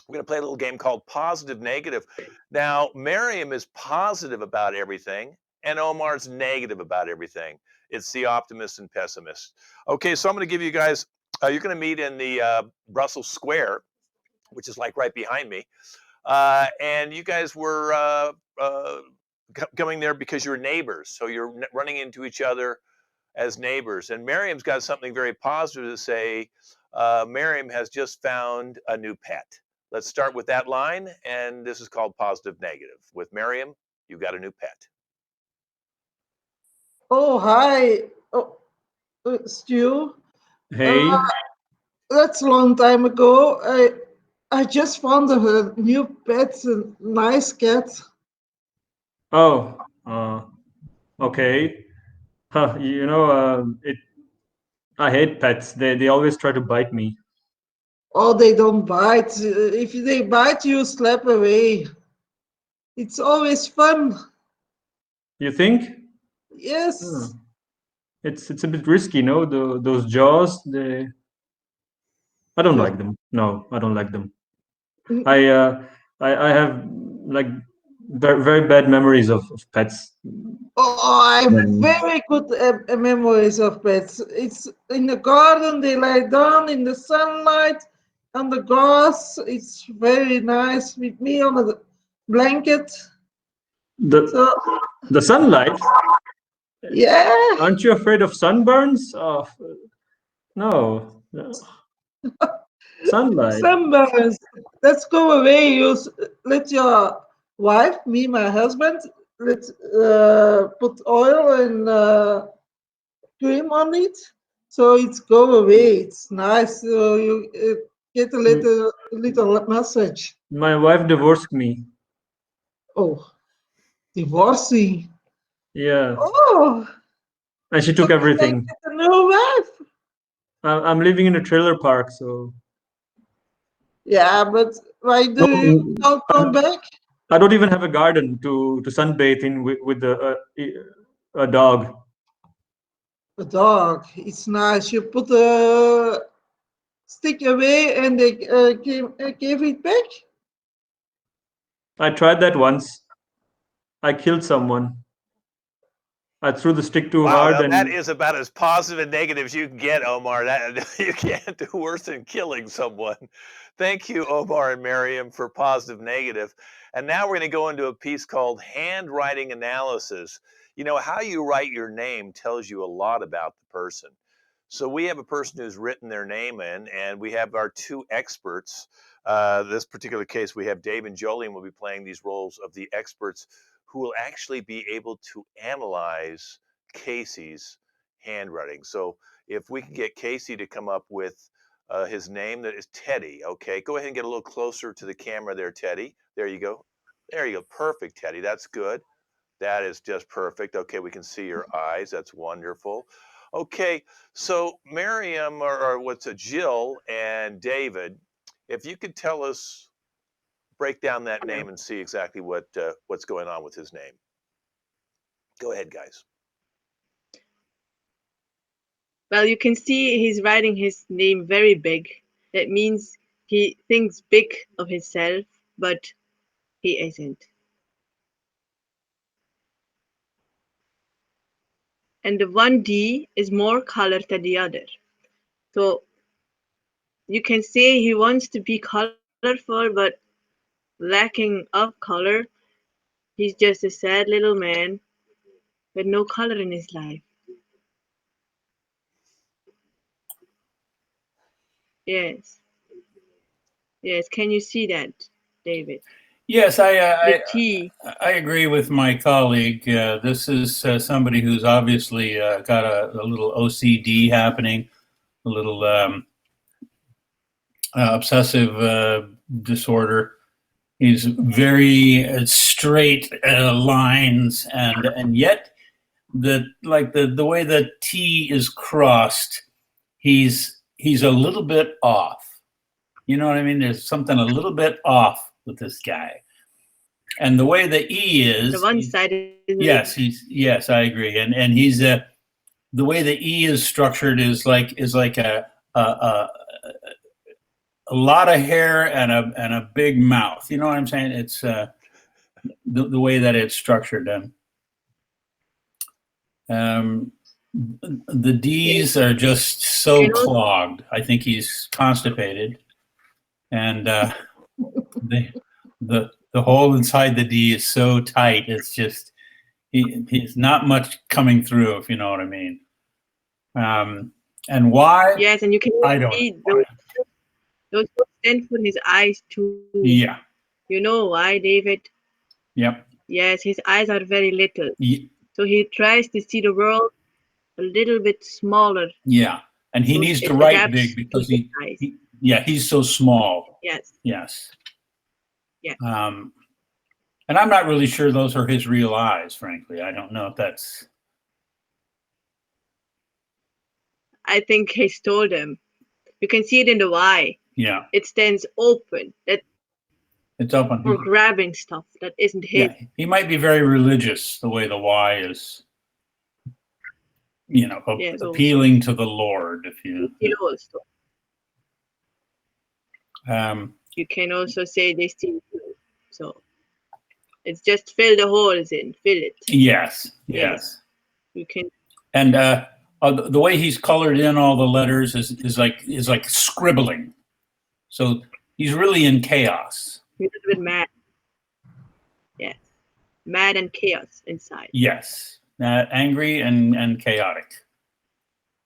We're going to play a little game called Positive Negative. Now, Miriam is positive about everything, and Omar's negative about everything. It's the optimist and pessimist. Okay, so I'm going to give you guys, you're going to meet in the Brussels Square, which is like right behind me. And you guys were coming there because you're neighbors. So you're running into each other as neighbors. And Miriam's got something very positive to say. Miriam has just found a new pet. Let's start with that line. And this is called Positive Negative. With Miriam, you got a new pet. Oh, hi. Oh, Stu. Hey. That's a long time ago. I just found a new pet, a nice cat. Oh, okay. Huh, I hate pets. They always try to bite me. Oh, they don't bite. If they bite, you slap away. It's always fun. You think? Yes. It's a bit risky, no? Those jaws, I don't like them. No, I don't like them. I have like very, very bad memories of pets. Oh, I have very good memories of pets. It's in the garden, they lie down in the sunlight, on the grass. It's very nice with me on the blanket. The sunlight? Yeah. Aren't you afraid of sunburns? Oh, no. Sunlight. Sunburns. Let's go away. Let your wife, me, my husband, let's put oil and cream on it, so it's go away. It's nice. So you get a little massage. My wife divorced me. Oh, divorcing. Yeah. Oh. And she took everything. A new wife. I'm living in a trailer park, so. Yeah, but why do you not come back? I don't even have a garden to sunbathe in with a dog. A dog. It's nice. You put a stick away and they gave it back. I tried that once. I killed someone. I threw the stick too hard. Wow, and that is about as positive and negative as you can get, Omar. You can't do worse than killing someone. Thank you, Omar and Miriam, for positive negative. And now we're going to go into a piece called handwriting analysis. You know, how you write your name tells you a lot about the person. So we have a person who's written their name in, and we have our two experts. This particular case, we have Dave and Jolene will be playing these roles of the experts who will actually be able to analyze Casey's handwriting. So if we can get Casey to come up with his name, that is Teddy. Okay, go ahead and get a little closer to the camera there, Teddy. There you go. There you go. Perfect, Teddy. That's good. That is just perfect. Okay, we can see your eyes. That's wonderful. Okay, so Miriam or what's it, Jill and David, if you could tell us, break down that name and see exactly what's going on with his name. Go ahead, guys. Well, you can see he's writing his name very big. That means he thinks big of himself, but he isn't. And the 1D is more colored than the other. So you can say he wants to be colorful, but lacking of color. He's just a sad little man with no color in his life. Yes. Yes, can you see that, David? Yes, The T. I agree with my colleague. This is somebody who's obviously got a little OCD happening, a little obsessive disorder. He's very straight lines, and yet the way the T is crossed, he's a little bit off. You know what I mean? There's something a little bit off with this guy. And the way the E is, The one side is yes, I agree. And he's the way the E is structured is like a lot of hair and a big mouth. You know what I'm saying? It's the way that it's structured. The D's are just so clogged. I think he's constipated, and the hole inside the D is so tight. It's just he's not much coming through, if you know what I mean. And why? Yes, and you can I don't see know. those stand for his eyes too. Yeah. You know why, David? Yep. Yes, his eyes are very little. Yeah. So he tries to see the world a little bit smaller. Yeah. And he So needs it to write adapts big because to his eyes. he's so small. Yes. Yes. Yeah. And I'm not really sure those are his real eyes, frankly. I don't know if that's. I think he stole them. You can see it in the Y. Yeah. It stands open. That It's open. for grabbing stuff that isn't his. Yeah. He might be very religious, the way the Y is, Yes, appealing to the Lord. If you. Also. You can also say they steal too. So it's just fill the holes in, fill it. Yes. You can. And the way he's colored in all the letters is like scribbling. So he's really in chaos. He's a little bit mad. Yes. Mad and chaos inside. Yes. Angry and chaotic.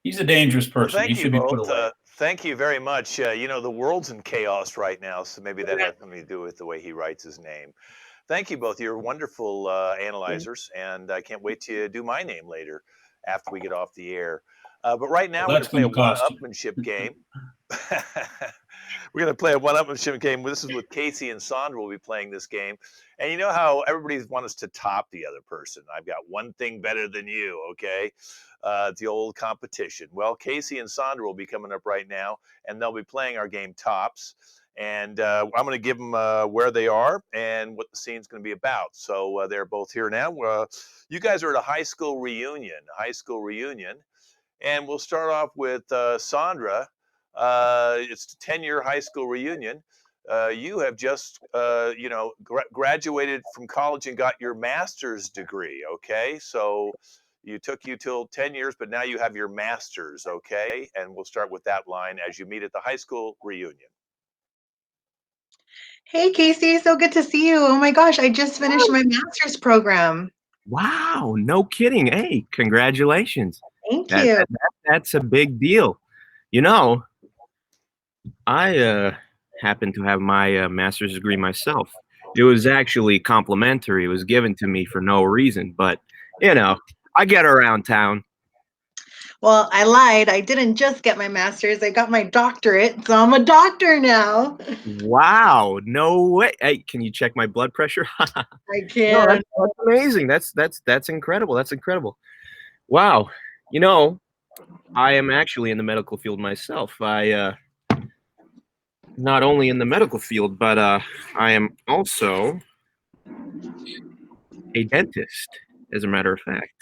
He's a dangerous person. Well, he should be put away. Thank you very much. The world's in chaos right now, so maybe that has something to do with the way he writes his name. Thank you both. You're wonderful analyzers, and I can't wait to do my name later after we get off the air. But right now, we're going to play a one-upmanship game. We're going to play a one-upmanship game. This is with Casey and Sandra will be playing this game. And you know how everybody wants us to top the other person. I've got one thing better than you, okay? It's the old competition. Well, Casey and Sandra will be coming up right now, and they'll be playing our game Tops. And I'm going to give them where they are and what the scene's going to be about. So they're both here now. You guys are at a high school reunion. And we'll start off with Sandra. It's a 10-year high school reunion. You have just, graduated from college and got your master's degree, okay? So you took you till 10 years, but now you have your master's, okay? And we'll start with that line as you meet at the high school reunion. Hey, Casey, so good to see you. Oh my gosh, I just finished my master's program. Wow, no kidding. Hey, congratulations. Thank you. That's a big deal. I happen to have my master's degree myself. It was actually complimentary. It was given to me for no reason, but, I get around town. Well, I lied. I didn't just get my master's. I got my doctorate, so I'm a doctor now. Wow, no way. Hey, can you check my blood pressure? I can. No, that's amazing. That's incredible. That's incredible. Wow. I am actually in the medical field myself. I not only in the medical field, but I am also a dentist, as a matter of fact.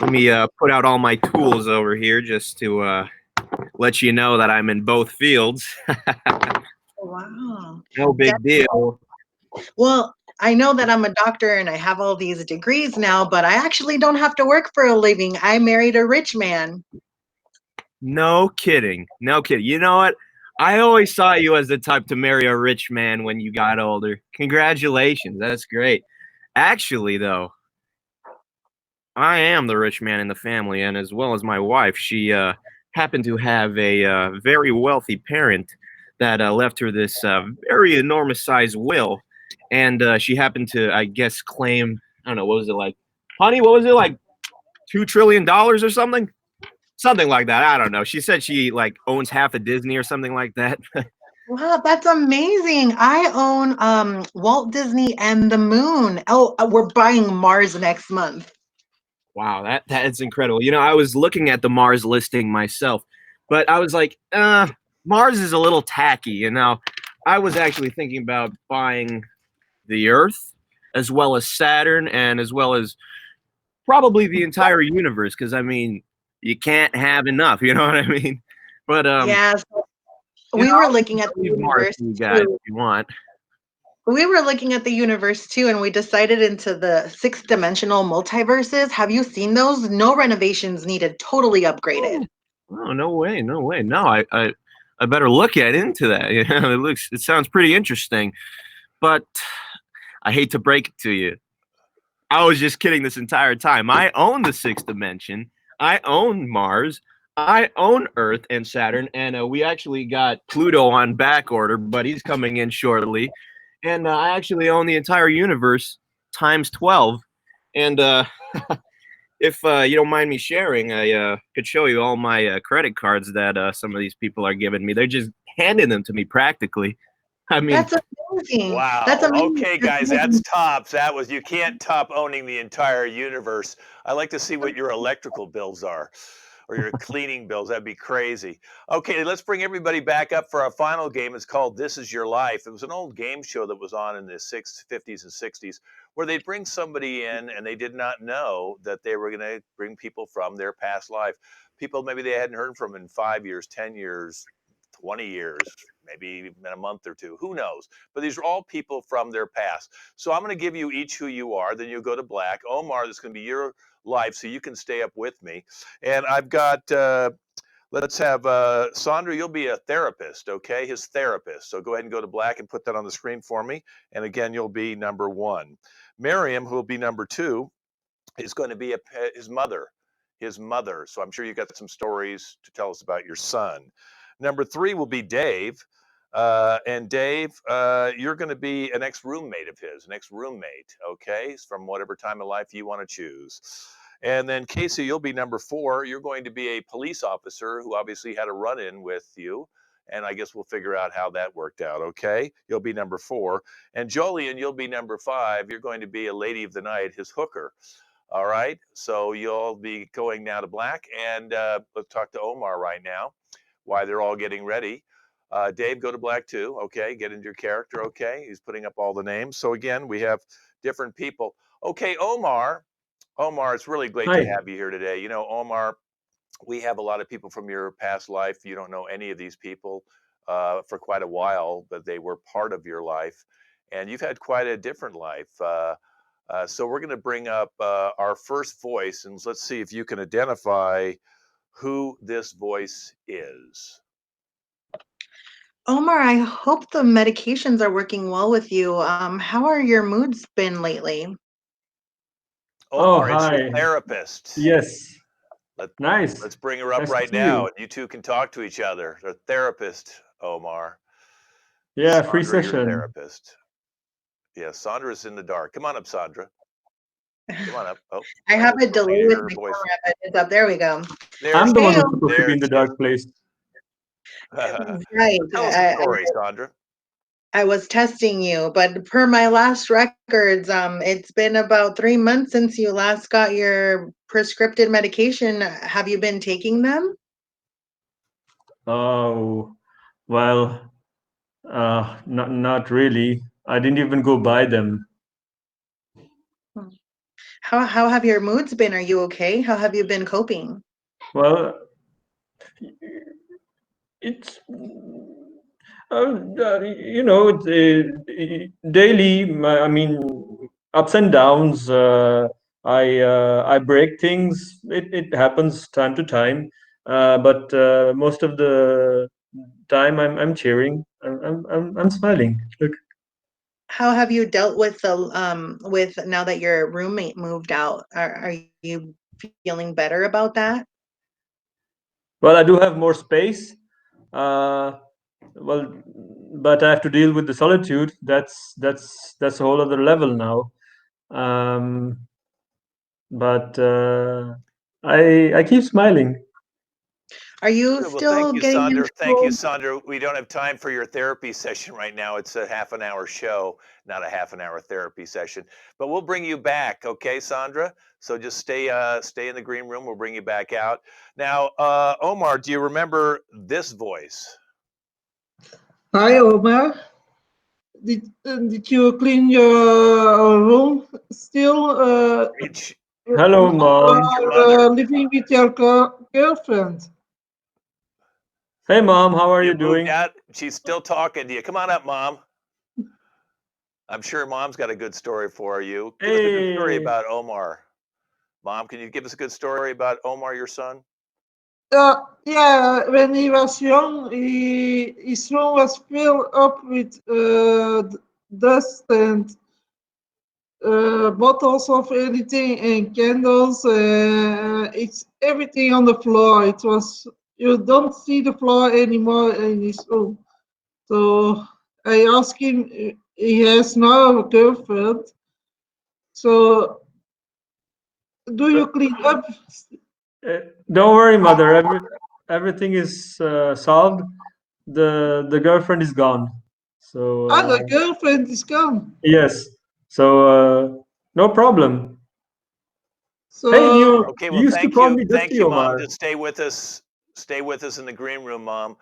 Let me put out all my tools over here just to let you know that I'm in both fields. Wow. No big deal. Well, I know that I'm a doctor and I have all these degrees now, but I actually don't have to work for a living. I married a rich man. No kidding. No kidding. You know what? I always saw you as the type to marry a rich man when you got older. Congratulations. That's great. Actually, though, I am the rich man in the family, and as well as my wife, she happened to have a very wealthy parent that left her this very enormous-sized will, and she happened to, I guess, claim, I don't know, what was it like? Honey, what was it like? $2 trillion or something? something like that. I don't know. She said she like owns half of Disney or something like that. Wow, that's amazing. I own Walt Disney and the Moon. Oh, we're buying Mars next month. Wow, that is incredible. You know, I was looking at the Mars listing myself, but I was like, Mars is a little tacky. You know, I was actually thinking about buying the Earth as well as Saturn and as well as probably the entire universe because I mean, you can't have enough, you know what I mean? But Yeah, so you know, we were looking at I'll the leave Mars universe to you guys too. if you want. We were looking at the universe too, and we decided into the sixth dimensional multiverses. Have you seen those? No renovations needed, totally upgraded. Oh, no way, no way. No, I better look into that. You know, it sounds pretty interesting. But I hate to break it to you. I was just kidding this entire time. I own the sixth dimension. I own Mars. I own Earth and Saturn, and we actually got Pluto on back order, but he's coming in shortly. And I actually own the entire universe times 12. And if you don't mind me sharing, I could show you all my credit cards that some of these people are giving me. They're just handing them to me practically. I mean, That's amazing. That's Wow. amazing. Okay, That's guys, that's amazing. tops. That was you can't top owning the entire universe. I like to see what your electrical bills are or your cleaning bills. That'd be crazy. Okay, let's bring everybody back up for our final game. It's called This Is Your Life. It was an old game show that was on in the 50s and 60s where they'd bring somebody in and they did not know that they were going to bring people from their past life. People maybe they hadn't heard from in 5 years, 10 years, 20 years, maybe in a month or two. Who knows? But these are all people from their past. So I'm going to give you each who you are. Then you'll go to black. Omar, this is going to be your life, so you can stay up with me. And I've got, let's have Sandra, you'll be a therapist, okay? His therapist. So go ahead and go to black and put that on the screen for me. And again, you'll be number 1. Miriam, who will be number 2, is going to be his mother. His mother. So I'm sure you got some stories to tell us about your son. Number 3 will be Dave. And Dave, you're going to be an ex-roommate of his, an ex-roommate, okay, from whatever time of life you want to choose. And then Casey, you'll be number 4. You're going to be a police officer who obviously had a run-in with you. And I guess we'll figure out how that worked out, okay? You'll be number 4. And Jolien, you'll be number 5. You're going to be a lady of the night, his hooker. All right, so you'll be going now to black. And let's talk to Omar right now while they're all getting ready. Dave, go to black too. Okay, get into your character. Okay, he's putting up all the names. So again, we have different people. Okay, Omar. Omar, it's really great to Hi. have you here today. You know, Omar, we have a lot of people from your past life. You don't know any of these people for quite a while, but they were part of your life, and you've had quite a different life. So we're going to bring up our first voice, and let's see if you can identify who this voice is. Omar, I hope the medications are working well with you. How are your moods been lately? Oh, Omar, it's your hi. therapist. Yes. Let, Nice. let's bring her up Nice to right see now, you. and you two can talk to each other. The therapist, Omar. Yeah, free Sandra, your session. therapist. Yeah, Sandra's in the dark. Come on up, Sandra. Come on up. Oh, I I have a just delay made with her my voice. camera, but it's up. There we go. There I'm she the one Hey, who's supposed to be There in the she is. dark place. right. Tell us a story, Sandra. I was testing you, but per my last records, it's been about 3 months since you last got your prescripted medication. Have you been taking them? Oh, well, not really. I didn't even go buy them. How have your moods been? Are you okay? How have you been coping? Well, it's daily. I mean, ups and downs. I break things. It happens time to time. But most of the time, I'm cheering. I'm smiling. Look. How have you dealt with the with now that your roommate moved out? Are you feeling better about that? Well, I do have more space. Uh, well, but I have to deal with the solitude. That's a whole other level now. Um, but I keep smiling. Are you Good. Well, thank still you, getting Sandra. into Thank you, Sandra. We don't have time for your therapy session right now. It's a half an hour show, not a half an hour therapy session. But we'll bring you back, okay, Sandra? So just stay in the green room. We'll bring you back out. Now, Omar, do you remember this voice? Hi, Omar. Did you clean your room still? It's, Hello, You mom. it's your are mother. living with your girlfriend. Hey, mom. How are You you moved doing? out. She's still talking to you. Come on up, Mom. I'm sure Mom's got a good story for you. Give us a good story Hey. about Omar. Mom, can you give us a good story about Omar, your son? Yeah, when he was young, his room was filled up with dust and bottles of anything and candles. It's everything on the floor. It was you don't see the floor anymore in his room. So I asked him. He has now a girlfriend. So do Uh, you clean up? don't worry, mother. Everything is solved. The girlfriend is gone. So Ah, the girlfriend is gone. yes. So no problem. Hey, So you Okay, well, used to thank call you. me Thank Dusty, you, Mom. Omar. Just stay with us. Stay with us in the green room, Mom.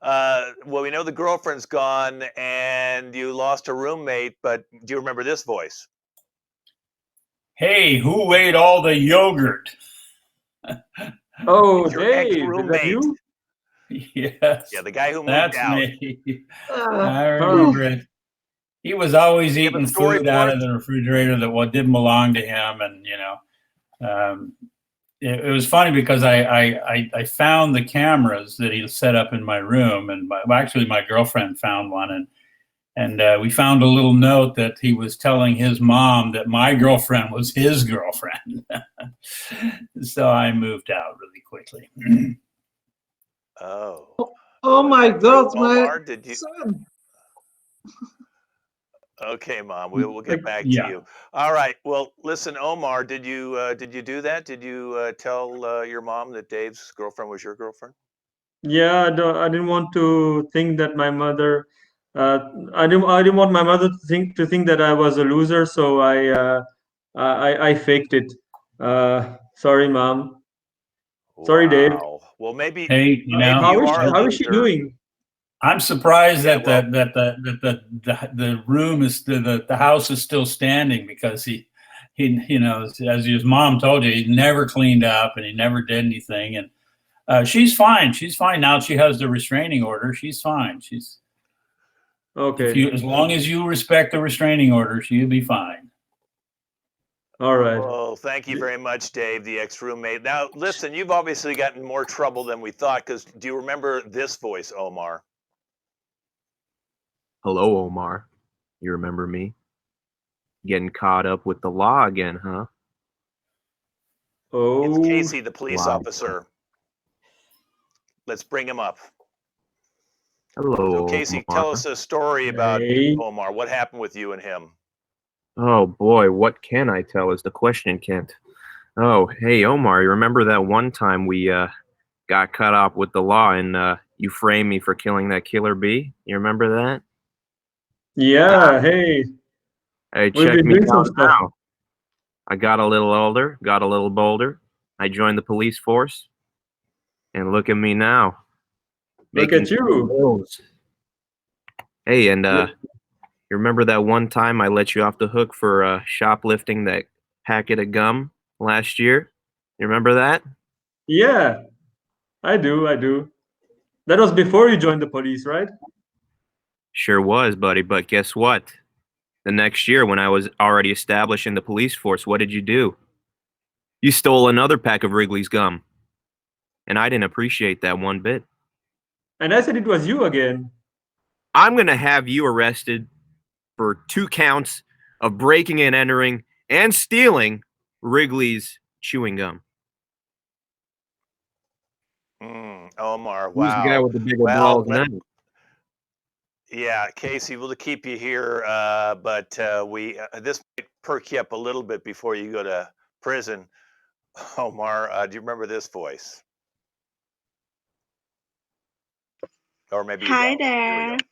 Well, we know the girlfriend's gone and you lost a roommate, but do you remember this voice? Hey, who ate all the yogurt? Oh, It's your ex Dave, is that roommate. you? Yeah, Yes, the guy who moved that's out. me. uh, I Huh. remember it. He was always You have a eating story food for out us? of the refrigerator that didn't belong to him, and um, it was funny because I found the cameras that he set up in my room, and actually my girlfriend found one, and we found a little note that he was telling his mom that my girlfriend was his girlfriend. So I moved out really quickly. Oh. oh Was my that true, God, my Omar? Did you? son. Okay, Mom. We'll get back to Yeah. you. All right. Well, listen, Omar. Did you do that? Did you tell your mom that Dave's girlfriend was your girlfriend? Yeah, I didn't want to think that my mother. Uh, I didn't want my mother to think that I was a loser, so I faked it. Sorry, mom. Sorry, Dave. Wow. Well, maybe Hey, maybe you are a How is she loser. doing? I'm surprised Yeah. that Well, the room is the house is still standing because he as his mom told you, he never cleaned up and he never did anything, and she's fine. She's fine now. She has the restraining order. She's fine. She's if Okay. you as long as you respect the restraining order, she'll be fine. All right. well, thank you very much, Dave, the ex-roommate. Now, listen, you've obviously gotten in more trouble than we thought. Because do you remember this voice, Omar? Hello, Omar. You remember me? Getting caught up with the law again, huh? It's Oh, Casey, the police Wow. officer. Let's bring him up. So, Hello, Casey, tell us Omar. a story about hey. Omar. What happened with you and him? Oh boy, what can I tell is the question, Kent. Oh, hey, Omar, you remember that one time we got cut off with the law and you framed me for killing that killer bee? You remember that? Yeah. Hey, Hey, we've check been me doing some out stuff. now. I got a little older, got a little bolder. I joined the police force, and look at me now, Look making at you. bills. Hey, and Yeah. you remember that one time I let you off the hook for shoplifting that packet of gum last year? You remember that? Yeah, I do. I do. That was before you joined the police, right? Sure was, buddy, but guess what? The next year, when I was already established in the police force, what did you do? You stole another pack of Wrigley's gum, and I didn't appreciate that one bit. And I said it was you again. I'm going to have you arrested for 2 counts of breaking and entering and stealing Wrigley's chewing gum. Omar, Who's the guy wow. with the bigger Well, balls now? yeah, Casey, we'll keep you here, but we this might perk you up a little bit before you go to prison. Omar, do you remember this voice? Or maybe you Hi don't. Here we there. go.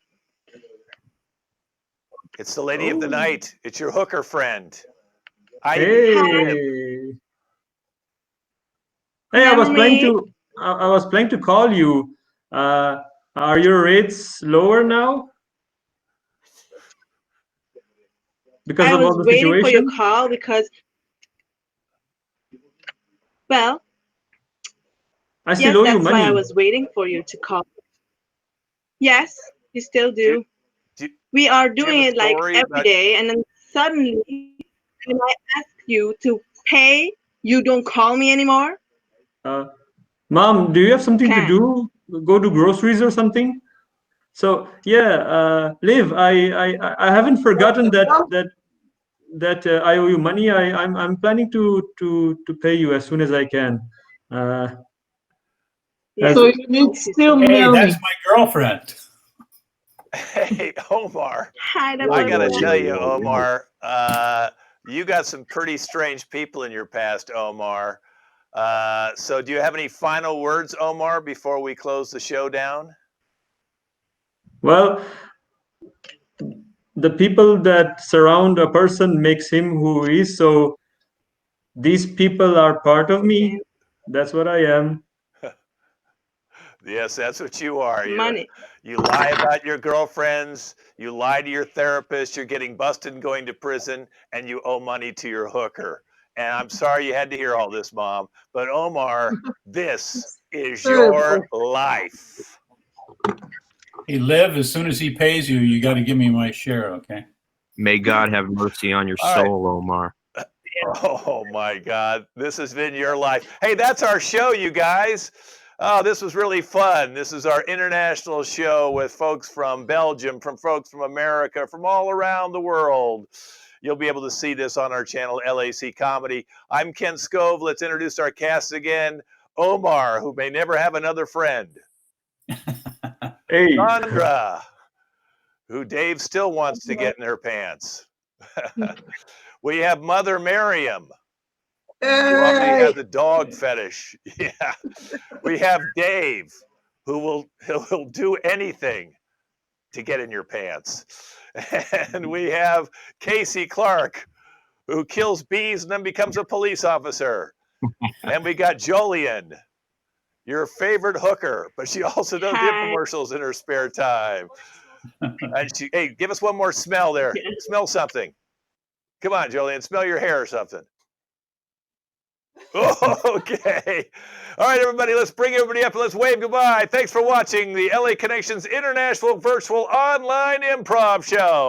It's the lady of the night. It's your hooker friend, Ivy. Hey. Hey, I was Remember planning me? to I was planning to call you. Uh, are your rates lower now because I of all was the waiting for your situation? call because, well, I still yes, owe you that's why I money. was waiting for you to call. Yes, you still Do, do. do, We are do you doing have a it like story every about? day, and then suddenly, when I ask you to pay, you don't call me anymore? Uh, Mom, do you have something to Can. do? Go to groceries or something? So yeah, Liv, I haven't forgotten that I owe you money. I'm planning to pay you as soon as I can. Uh, Yeah, as So you need if you still say. Hey, that's money. my girlfriend. Hey, Omar. Hi, the I gotta boyfriend. tell you, Omar, you got some pretty strange people in your past, Omar. So do you have any final words, Omar, before we close the show down? well, the people that surround a person makes him who he is. So these people are part of Okay. me. That's what I am. Yes, that's what you are. Money. You lie about your girlfriends, you lie to your therapist, you're getting busted and going to prison, and you owe money to your hooker. And I'm sorry you had to hear all this, Mom, but Omar, this is your Terrible. life. Hey, Liv, as soon as he pays you, you got to give me my share, okay? May God have mercy on your All right. soul, Omar. Oh my God, this has been your life. Hey, that's our show, you guys. Oh, this was really fun. This is our international show with folks from Belgium, from folks from America, from all around the world. You'll be able to see this on our channel, LAC Comedy. I'm Ken Scove. Let's introduce our cast again. Omar, who may never have another friend. Hey, Sandra, who Dave still wants to get in her pants. We have Mother Miriam, who already Hey, has a dog fetish. Yeah. We have Dave, who will do anything to get in your pants. And we have Casey Clark, who kills bees and then becomes a police officer. And we got Jolien, your favorite hooker, but she also does the Hi. infomercials in her spare time. And hey, give us one more smell there. Smell something. Come on, Jolien, smell your hair or something. Okay. All right, everybody, let's bring everybody up and let's wave goodbye. Thanks for watching the LA Connections International Virtual Online Improv Show.